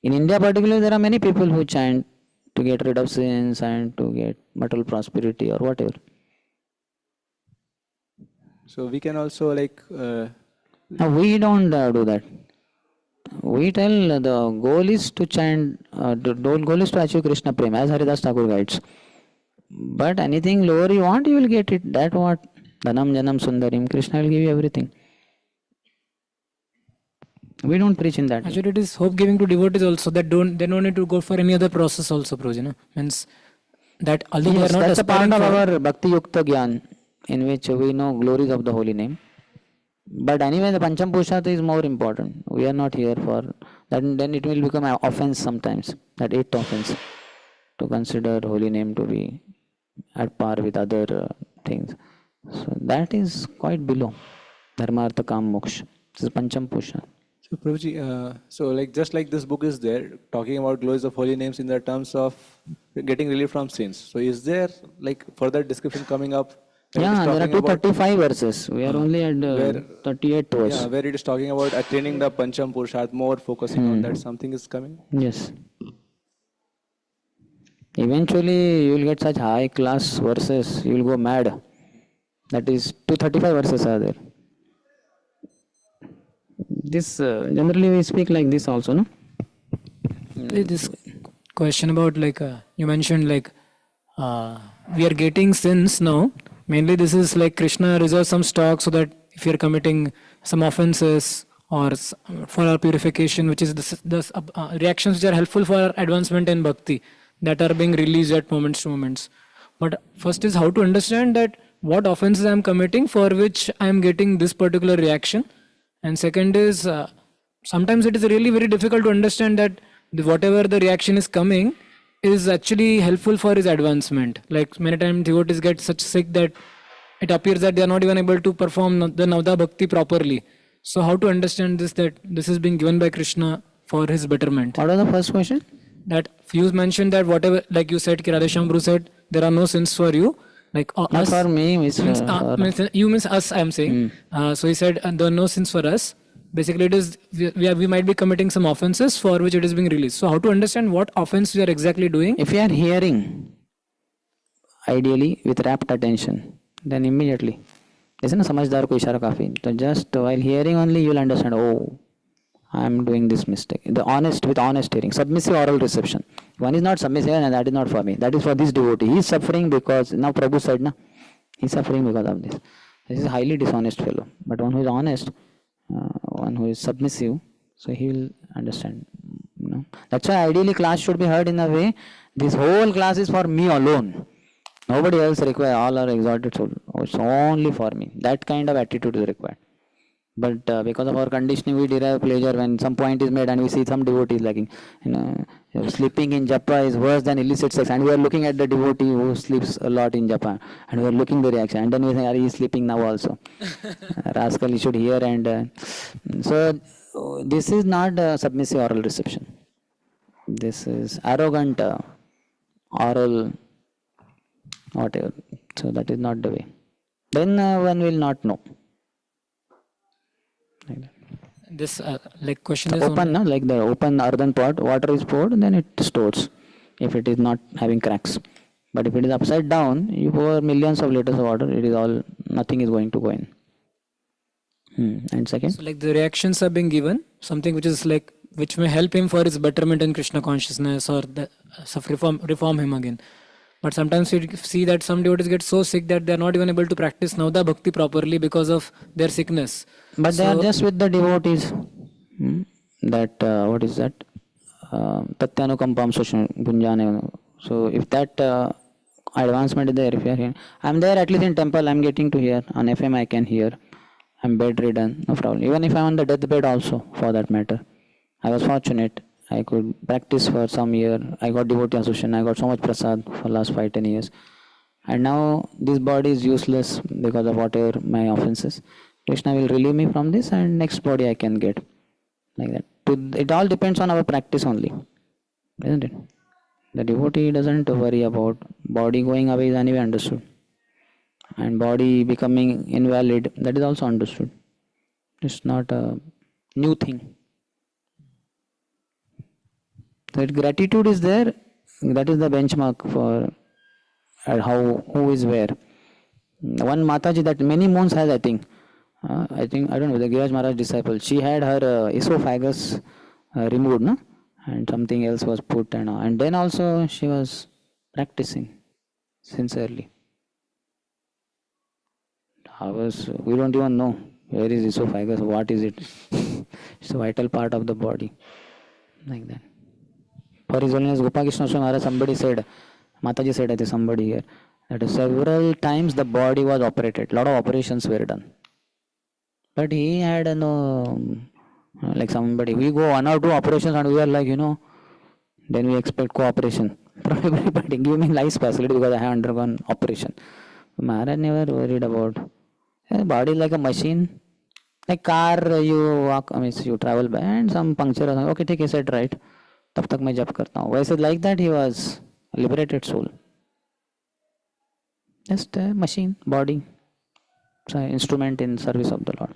In India particularly, there are many people who chant to get rid of sins and to get material prosperity or whatever. So we can also like... Now we don't do that. We tell the goal is to chant, the goal is to achieve Krishna Prema, as Haridas Thakur guides. But anything lower you want, you will get it. That what? Dhanam Janam Sundarim. Krishna will give you everything. We don't preach in that. Actually, it is hope giving to devotees also that they don't need to go for any other process also, Prabhuji. No? Means that although Yes, they are not that's a part aspiring of for, our Bhakti Yukta Gyan, in which we know glories of the holy name. But anyway, the Pancham Purushartha is more important. We are not here for that. Then it will become an offense sometimes, that eighth offense, to consider holy name to be at par with other things. So that is quite below Dharma, Artha, Kam, Moksha. This is Pancham Purushartha. So Prabhuji, so like just like this book is there, talking about glories of holy names in the terms of getting relief from sins. So is there like further description coming up? Yeah, there are 235 verses. We are only at 38th verse. Yeah, where it is talking about attaining the Pancham Purushart, more focusing on that. Something is coming. Yes. Eventually, you will get such high class verses, you will go mad. That is 235 verses are there. This generally we speak like this also, no? this question about like you mentioned like we are getting sins now. Mainly this is like Krishna reserves some stock so that if you are committing some offenses or for our purification, which is the reactions which are helpful for our advancement in bhakti, that are being released at moments to moments. But first is how to understand that what offenses I am committing for which I am getting this particular reaction. And second is sometimes it is really very difficult to understand that whatever the reaction is coming is actually helpful for his advancement. Like many times devotees get such sick that it appears that they are not even able to perform the Navda Bhakti properly. So how to understand this, that this is being given by Krishna for his betterment? What was the first question? That you mentioned that whatever, like you said, Radheshambru said, there are no sins for you. Like Not us, for me, means you means us, I am saying. So he said, there are no sins for us. Basically, it is we might be committing some offenses for which it is being released. So how to understand what offense we are exactly doing? If you are hearing, ideally with rapt attention, then immediately, जैसे ना समझदार को इशारा काफी, तो just while hearing only you will understand. Oh, I am doing this mistake. The honest with honest hearing, submissive oral reception. One is not submissive and that is not for me. That is for this devotee. He is suffering because now Prabhu said na, he is suffering because of this. This is a highly dishonest fellow. But one who is honest, one who is submissive, so he will understand. You know? That's why ideally class should be heard in a way. This whole class is for me alone. Nobody else requires. All are exalted soul. It's only for me. That kind of attitude is required. But because of our conditioning, we derive pleasure when some point is made and we see some devotees lagging. Sleeping in japa is worse than illicit sex, and we are looking at the devotee who sleeps a lot in japa, and we are looking the reaction, and then we say, "Are you sleeping now also?" Rascal, you should hear. And so this is not submissive oral reception. This is arrogant oral whatever. So that is not the way. Then one will not know. Like that. This like question So is open, no? Like the open earthen pot, water is poured, then it stores. if it is not having cracks. But if it is upside down, you pour millions of liters of water, it is all, nothing is going to go in. And second? So like the reactions are being given, something which is like, which may help him for his betterment in Krishna consciousness or the, reform him again. But sometimes we see that some devotees get so sick that they are not even able to practice Navda Bhakti properly because of their sickness. But they are just with the devotees. That, what is that? Tatyanukampam Sushan Gunjane. So if that advancement is there, if you are here, I'm there at least in temple, I'm getting to hear. On FM I can hear. I'm bedridden, no problem. Even if I'm on the deathbed also, for that matter. I was fortunate. I could practice for some year. I got devotee association. I got so much prasad for last 5-10 years. And now this body is useless because of whatever my offenses. Krishna will relieve me from this and next body I can get. Like that. It all depends on our practice only. Isn't it? The devotee doesn't worry about body going away is anyway understood. And body becoming invalid, that is also understood. It's not a new thing. That gratitude is there, that is the benchmark for who is where. One Mataji that many moons has, I think, I don't know, the Giraj Maharaj disciple, she had her esophagus removed, no? And something else was put, and then also she was practicing sincerely. We don't even know where is esophagus, what is it. It's a vital part of the body, like that. For His Holiness Gopal Maharaj, somebody said, Mataji said, I think somebody here, that several times the body was operated, lot of operations were done. But he had like somebody, we go 1 or 2 operations and we are like, then we expect cooperation from everybody. Give me nice facility because I have undergone operation. Maharaj never worried about. Body is like a machine. Like car, you walk, you travel by and some puncture or something. Okay, take a set right. तब तक मैं जप करता हूँ. वैसे like that he was a liberated soul. Just a machine, body, so instrument in service of the Lord.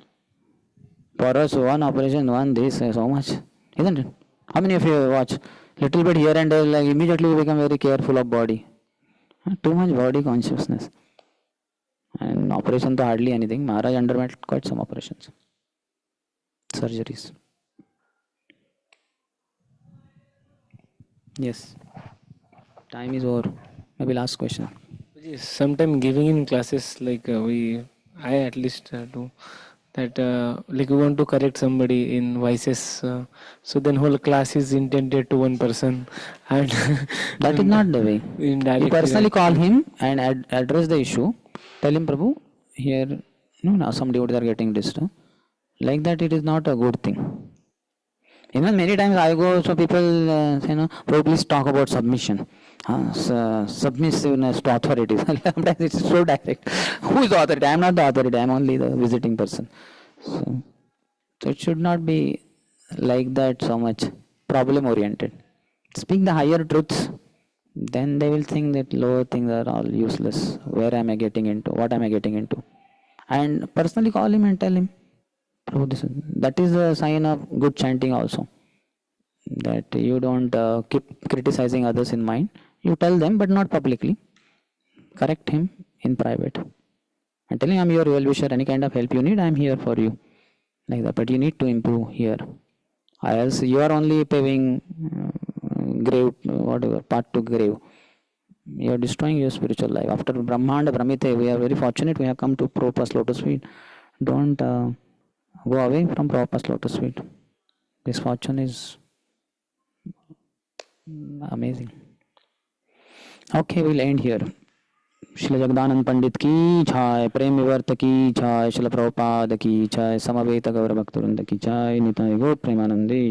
For us, one operation, one this, so much, isn't it? How many of you watch? Little bit here and there, like immediately we become very careful of body. Too much body consciousness. And operation to hardly anything. Maharaj underwent quite some operations, surgeries. Yes. Time is over. Maybe last question. Sometime giving in classes, like I at least do that. Like we want to correct somebody in vices, so then whole class is intended to one person, and that is not the way. You personally call him and address the issue. Tell him, Prabhu, here, now some devotees are getting disturbed. Like that, it is not a good thing. Even many times I go, so people say, Prabhu, please talk about submission. Submissiveness to authorities. Sometimes it's so direct. Who is the authority? I am not the authority. I am only the visiting person. So it should not be like that so much problem oriented. Speak the higher truths. Then they will think that lower things are all useless. Where am I getting into? What am I getting into? And personally call him and tell him, Prabhu, that is a sign of good chanting also. That you don't keep criticizing others in mind. You tell them, but not publicly. Correct him in private. And tell him, I'm your well-wisher. Any kind of help you need, I'm here for you. Like that. But you need to improve here. Else you are only paving grave, whatever, path to grave. You are destroying your spiritual life. After Brahmanda, Brahmite, we are very fortunate. We have come to Prabhupada's lotus feet. Don't go away from Prabhupada's lotus feet. This fortune is amazing. Okay, we'll end here. Srila Jagdanand पंडित की जय, प्रेम विवर्त की जय, श्रील प्रभुपाद की जय, समवेत गौर भक्तवृंद की जय, निताय गौर प्रेमानंदी.